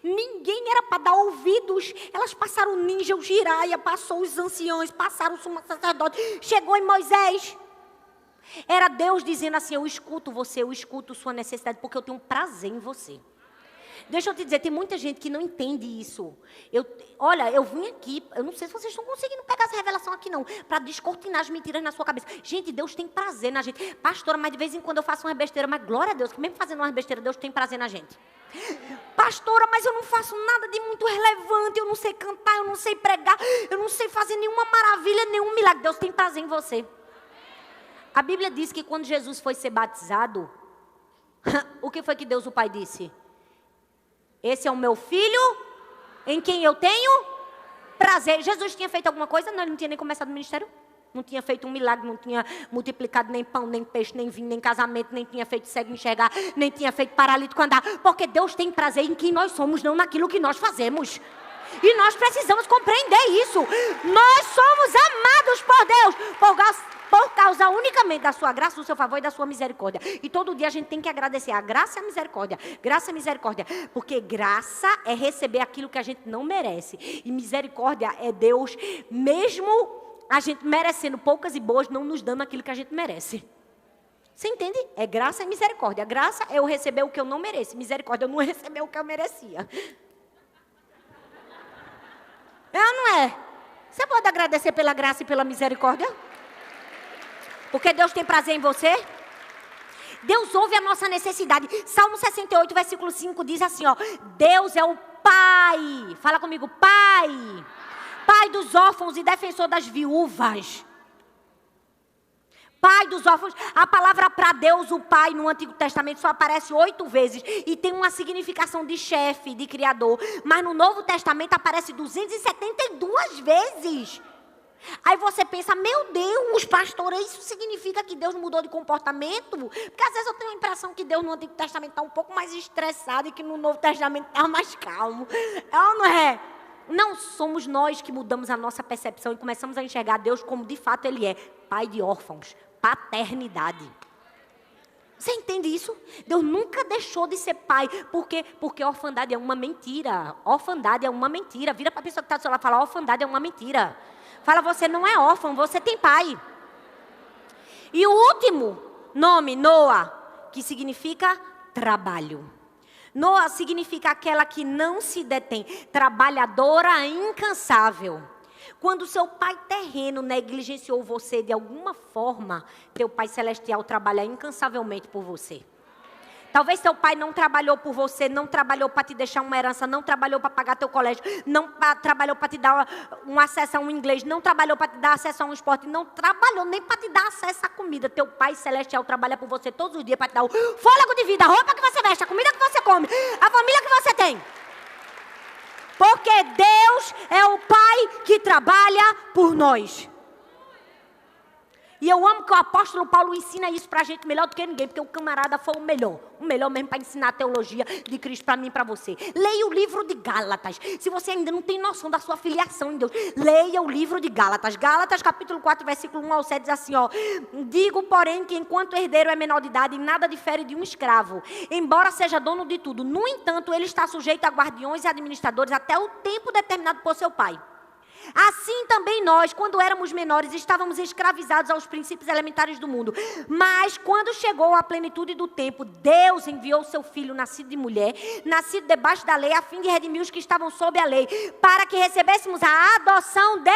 Ninguém era para dar ouvidos. Elas passaram o ninja, o giraia, passou os anciãos, passaram o sumo sacerdote. Chegou em Moisés. Era Deus dizendo assim: eu escuto você, eu escuto sua necessidade, porque eu tenho prazer em você. Deixa eu te dizer, tem muita gente que não entende isso. Olha, eu vim aqui, eu não sei se vocês estão conseguindo pegar essa revelação aqui não, para descortinar as mentiras na sua cabeça. Gente, Deus tem prazer na gente. Pastora, mas de vez em quando eu faço umas besteiras, mas glória a Deus, que mesmo fazendo umas besteiras, Deus tem prazer na gente. Pastora, mas eu não faço nada de muito relevante, eu não sei cantar, eu não sei pregar, eu não sei fazer nenhuma maravilha, nenhum milagre. Deus tem prazer em você. A Bíblia diz que quando Jesus foi ser batizado, o que foi que Deus o Pai disse? Esse é o meu filho, em quem eu tenho prazer. Jesus tinha feito alguma coisa? Não, ele não tinha nem começado o ministério. Não tinha feito um milagre, não tinha multiplicado nem pão, nem peixe, nem vinho, nem casamento, nem tinha feito cego enxergar, nem tinha feito paralítico andar. Porque Deus tem prazer em quem nós somos, não naquilo que nós fazemos. E nós precisamos compreender isso. Nós somos amados por Deus, por causa unicamente da sua graça, do seu favor e da sua misericórdia. E todo dia a gente tem que agradecer a graça e a misericórdia. Graça e misericórdia. Porque graça é receber aquilo que a gente não merece. E misericórdia é Deus, mesmo a gente merecendo poucas e boas, não nos dando aquilo que a gente merece. Você entende? É graça e misericórdia. Graça é eu receber o que eu não mereço. Misericórdia é eu não receber o que eu merecia. É ou não é? Você pode agradecer pela graça e pela misericórdia? Porque Deus tem prazer em você. Deus ouve a nossa necessidade. Salmo 68, versículo 5 diz assim, ó: Deus é o Pai. Fala comigo, Pai. Pai dos órfãos e defensor das viúvas. Pai dos órfãos. A palavra para Deus, o Pai, no Antigo Testamento só aparece 8 vezes. E tem uma significação de chefe, de criador. Mas no Novo Testamento aparece 272 vezes. Aí você pensa, meu Deus, pastora, isso significa que Deus mudou de comportamento? Porque às vezes eu tenho a impressão que Deus no Antigo Testamento está um pouco mais estressado e que no Novo Testamento está mais calmo. É ou não é? Não somos nós que mudamos a nossa percepção e começamos a enxergar Deus como de fato Ele é. Pai de órfãos, paternidade. Você entende isso? Deus nunca deixou de ser pai. Por quê? Porque a orfandade é uma mentira. Orfandade é uma mentira. Vira para a pessoa que está do seu lado e fala, orfandade é uma mentira. Fala, você não é órfão, você tem pai. E o último nome, Noa, que significa trabalho. Noa significa aquela que não se detém, trabalhadora incansável. Quando seu pai terreno negligenciou você de alguma forma, teu pai celestial trabalha incansavelmente por você. Talvez teu pai não trabalhou por você, não trabalhou para te deixar uma herança, não trabalhou para pagar teu colégio, não trabalhou para te dar um acesso a um inglês, não trabalhou para te dar acesso a um esporte, não trabalhou nem para te dar acesso à comida. Teu pai celestial trabalha por você todos os dias para te dar o fôlego de vida, a roupa que você veste, a comida que você come, a família que você tem. Porque Deus é o Pai que trabalha por nós. E eu amo que o apóstolo Paulo ensina isso pra gente melhor do que ninguém, porque o camarada foi o melhor mesmo para ensinar a teologia de Cristo para mim e para você. Leia o livro de Gálatas. Se você ainda não tem noção da sua filiação em Deus, leia o livro de Gálatas. Gálatas capítulo 4, versículo 1 ao 7 diz assim, ó: digo, porém, que enquanto herdeiro é menor de idade, nada difere de um escravo, embora seja dono de tudo. No entanto, ele está sujeito a guardiões e administradores até o tempo determinado por seu pai. Assim também nós, quando éramos menores, estávamos escravizados aos princípios elementares do mundo. Mas quando chegou a plenitude do tempo, Deus enviou seu filho, nascido de mulher, nascido debaixo da lei, a fim de redimir os que estavam sob a lei, para que recebêssemos a adoção de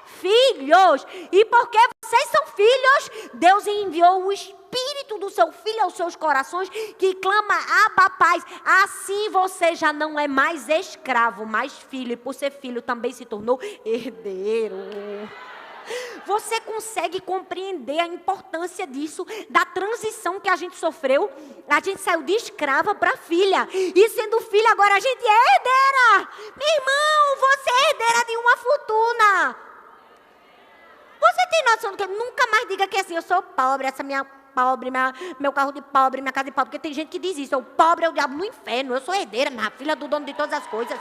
filhos. E porque vocês são filhos, Deus enviou o Espírito do seu Filho aos seus corações, que clama, Abba, Pai. Assim você já não é mais escravo, mas filho. E por ser filho também se tornou herdeiro. Você consegue compreender a importância disso, da transição que a gente sofreu? A gente saiu de escrava para filha. E sendo filha, agora a gente é herdeira. Meu irmão, você é herdeira de uma fortuna. Você tem noção do que? Nunca mais diga que assim, eu sou pobre, essa minha pobre, meu carro de pobre, minha casa de pobre. Porque tem gente que diz isso, o pobre é o diabo no inferno. Eu sou herdeira, minha filha do dono de todas as coisas.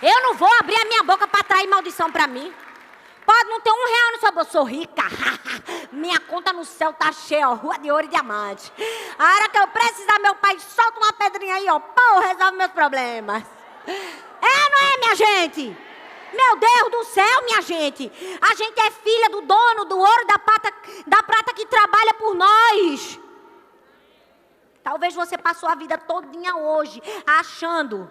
Eu não vou abrir a minha boca para atrair maldição para mim. Pode não ter R$1 no seu bolso. Sou rica. Minha conta no céu tá cheia, ó. Rua de ouro e diamante. A hora que eu precisar, meu pai solta uma pedrinha aí, ó. Pô, resolve meus problemas. É, não é, minha gente? Meu Deus do céu, minha gente. A gente é filha do dono do ouro da prata que trabalha por nós. Talvez você passou a vida todinha hoje achando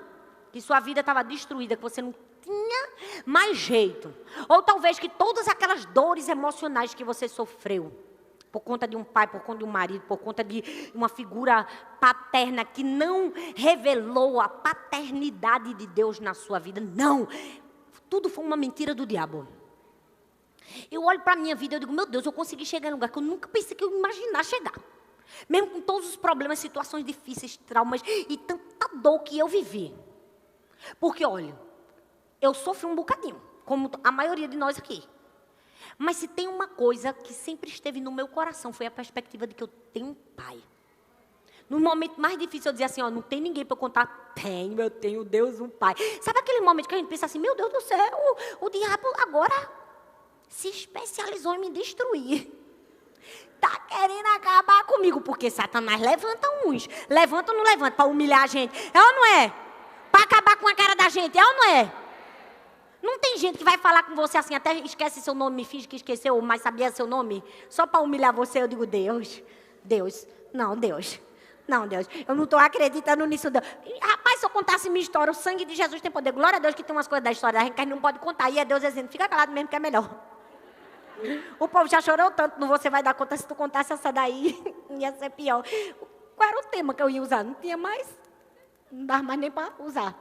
que sua vida estava destruída, que você não tinha mais jeito. Ou talvez que todas aquelas dores emocionais que você sofreu, por conta de um pai, por conta de um marido, por conta de uma figura paterna que não revelou a paternidade de Deus na sua vida. Não, tudo foi uma mentira do diabo. Eu olho para a minha vida e digo, meu Deus, eu consegui chegar em um lugar que eu nunca pensei que eu ia imaginar chegar. Mesmo com todos os problemas, situações difíceis, traumas e tanta dor que eu vivi. Porque, olha, eu sofri um bocadinho, como a maioria de nós aqui. Mas se tem uma coisa que sempre esteve no meu coração, foi a perspectiva de que eu tenho um pai. No momento mais difícil, eu dizia assim, ó, não tem ninguém para eu contar. Eu tenho Deus, um pai. Sabe aquele momento que a gente pensa assim, meu Deus do céu, o diabo agora se especializou em me destruir. Está querendo acabar comigo, porque Satanás levanta uns. Levanta ou não levanta para humilhar a gente? É ou não é? Para acabar com a cara da gente, é ou não é? Não tem gente que vai falar com você assim, até esquece seu nome, finge que esqueceu, mas sabia seu nome, só para humilhar você. Eu digo, Deus, não, Deus, eu não estou acreditando nisso. Deus. Rapaz, se eu contasse minha história, o sangue de Jesus tem poder. Glória a Deus que tem umas coisas da história da gente que a gente não pode contar. E é Deus dizendo, fica calado mesmo que é melhor. O povo já chorou tanto, não você vai dar conta se tu contasse essa daí, ia ser pior. Qual era o tema que eu ia usar? Não tinha mais, não dava mais nem para usar.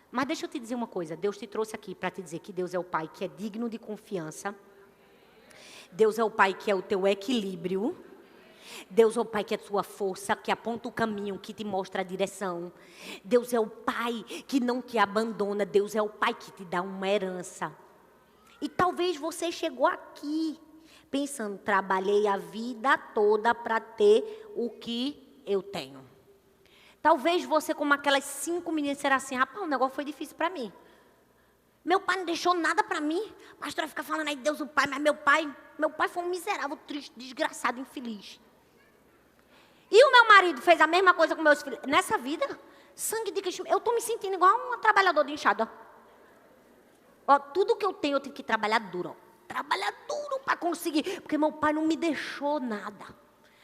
Mas deixa eu te dizer uma coisa, Deus te trouxe aqui para te dizer que Deus é o Pai que é digno de confiança. Deus é o Pai que é o teu equilíbrio. Deus é o Pai que é a tua força, que aponta o caminho, que te mostra a direção. Deus é o Pai que não te abandona. Deus é o Pai que te dá uma herança. E talvez você chegou aqui pensando, trabalhei a vida toda para ter o que eu tenho. Talvez você, como aquelas 5 meninas, será assim, rapaz, o negócio foi difícil para mim. Meu pai não deixou nada para mim. A pastora fica falando aí, Deus o Pai, mas meu pai foi um miserável, triste, desgraçado, infeliz. E o meu marido fez a mesma coisa com meus filhos. Nessa vida, sangue de Cristo, eu estou me sentindo igual um trabalhador de enxada. Ó, tudo que eu tenho, eu tive que trabalhar duro. Trabalhar duro para conseguir. Porque meu pai não me deixou nada.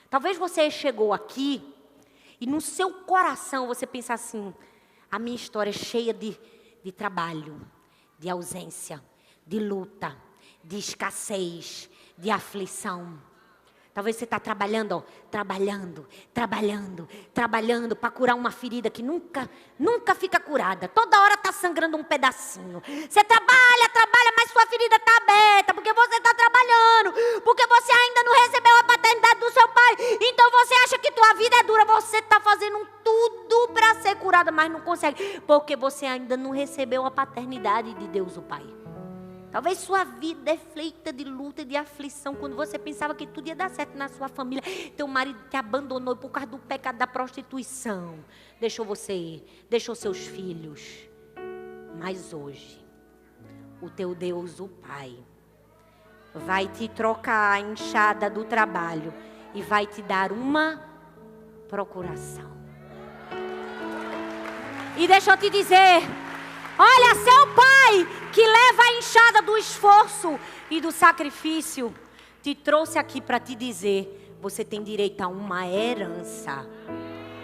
Talvez você chegou aqui e no seu coração você pensa assim, a minha história é cheia de trabalho, de ausência, de luta, de escassez, de aflição. Talvez você está trabalhando para curar uma ferida que nunca fica curada. Toda hora está sangrando um pedacinho. Você trabalha, mas sua ferida está aberta, porque você está trabalhando, porque você ainda não recebeu a paternidade do seu pai. Então você acha que tua vida é dura, você está fazendo tudo para ser curada, mas não consegue, porque você ainda não recebeu a paternidade de Deus, o Pai. Talvez sua vida é feita de luta e de aflição. Quando você pensava que tudo ia dar certo na sua família, teu marido te abandonou por causa do pecado da prostituição. Deixou você ir, deixou seus filhos. Mas hoje, o teu Deus, o Pai, vai te trocar a enxada do trabalho e vai te dar uma procuração. E deixa eu te dizer, olha, seu Pai, que leva a enxada do esforço e do sacrifício, te trouxe aqui para te dizer, você tem direito a uma herança.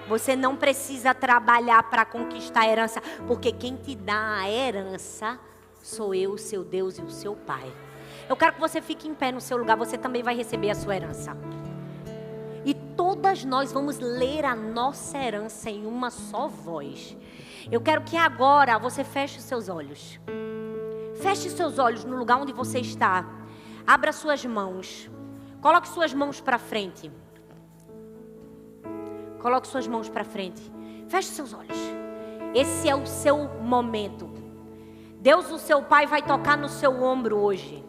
Você não precisa trabalhar para conquistar a herança, porque quem te dá a herança sou eu, o seu Deus e o seu Pai. Eu quero que você fique em pé no seu lugar, você também vai receber a sua herança. E todas nós vamos ler a nossa herança em uma só voz. Eu quero que agora você feche os seus olhos. Feche os seus olhos no lugar onde você está. Abra suas mãos. Coloque suas mãos para frente. Coloque suas mãos para frente. Feche seus olhos. Esse é o seu momento. Deus, o seu Pai, vai tocar no seu ombro hoje.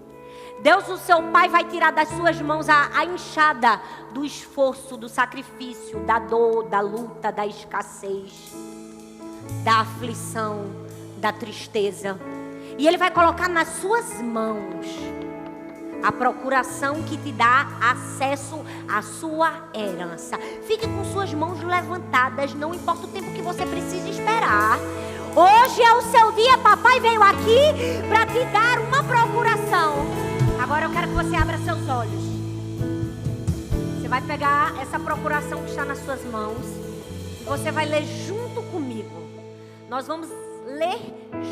Deus, o seu Pai, vai tirar das suas mãos a enxada do esforço, do sacrifício, da dor, da luta, da escassez, da aflição, da tristeza. E Ele vai colocar nas suas mãos A procuração que te dá acesso à sua herança. Fique com suas mãos levantadas, não importa o tempo que você precisa esperar. Hoje é o seu dia, papai veio aqui para te dar uma procuração. Agora eu quero que você abra seus olhos. Você vai pegar essa procuração que está nas suas mãos e você vai ler junto comigo. Nós vamos ler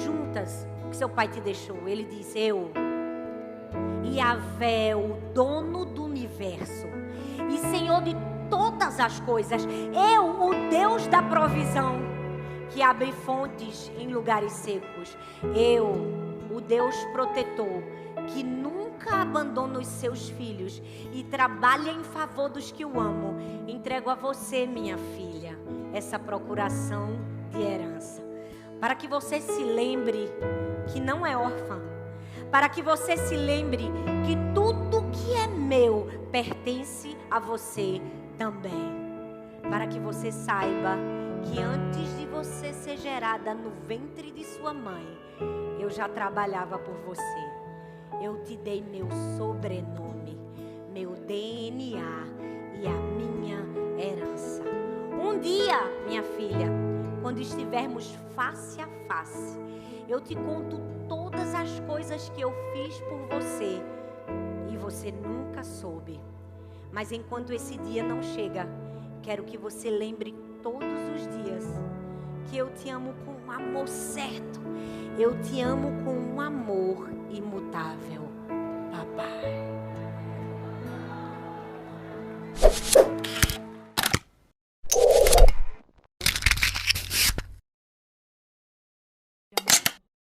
juntas o que seu pai te deixou. Ele diz: eu, Yahvé, o dono do universo e Senhor de todas as coisas, eu, o Deus da provisão, que abre fontes em lugares secos, eu, o Deus protetor, que nunca abandona os seus filhos e trabalha em favor dos que o amam, entrego a você, minha filha, essa procuração de herança, para que você se lembre que não é órfã, para que você se lembre que tudo que é meu pertence a você também, para que você saiba que antes de você ser gerada no ventre de sua mãe, eu já trabalhava por você. Eu te dei meu sobrenome, meu DNA e a minha herança. Um dia, minha filha, quando estivermos face a face, eu te conto todas as coisas que eu fiz por você e você nunca soube. Mas enquanto esse dia não chega, quero que você lembre todos os dias que eu te amo com um amor certo. Eu te amo com um amor imutável, papai.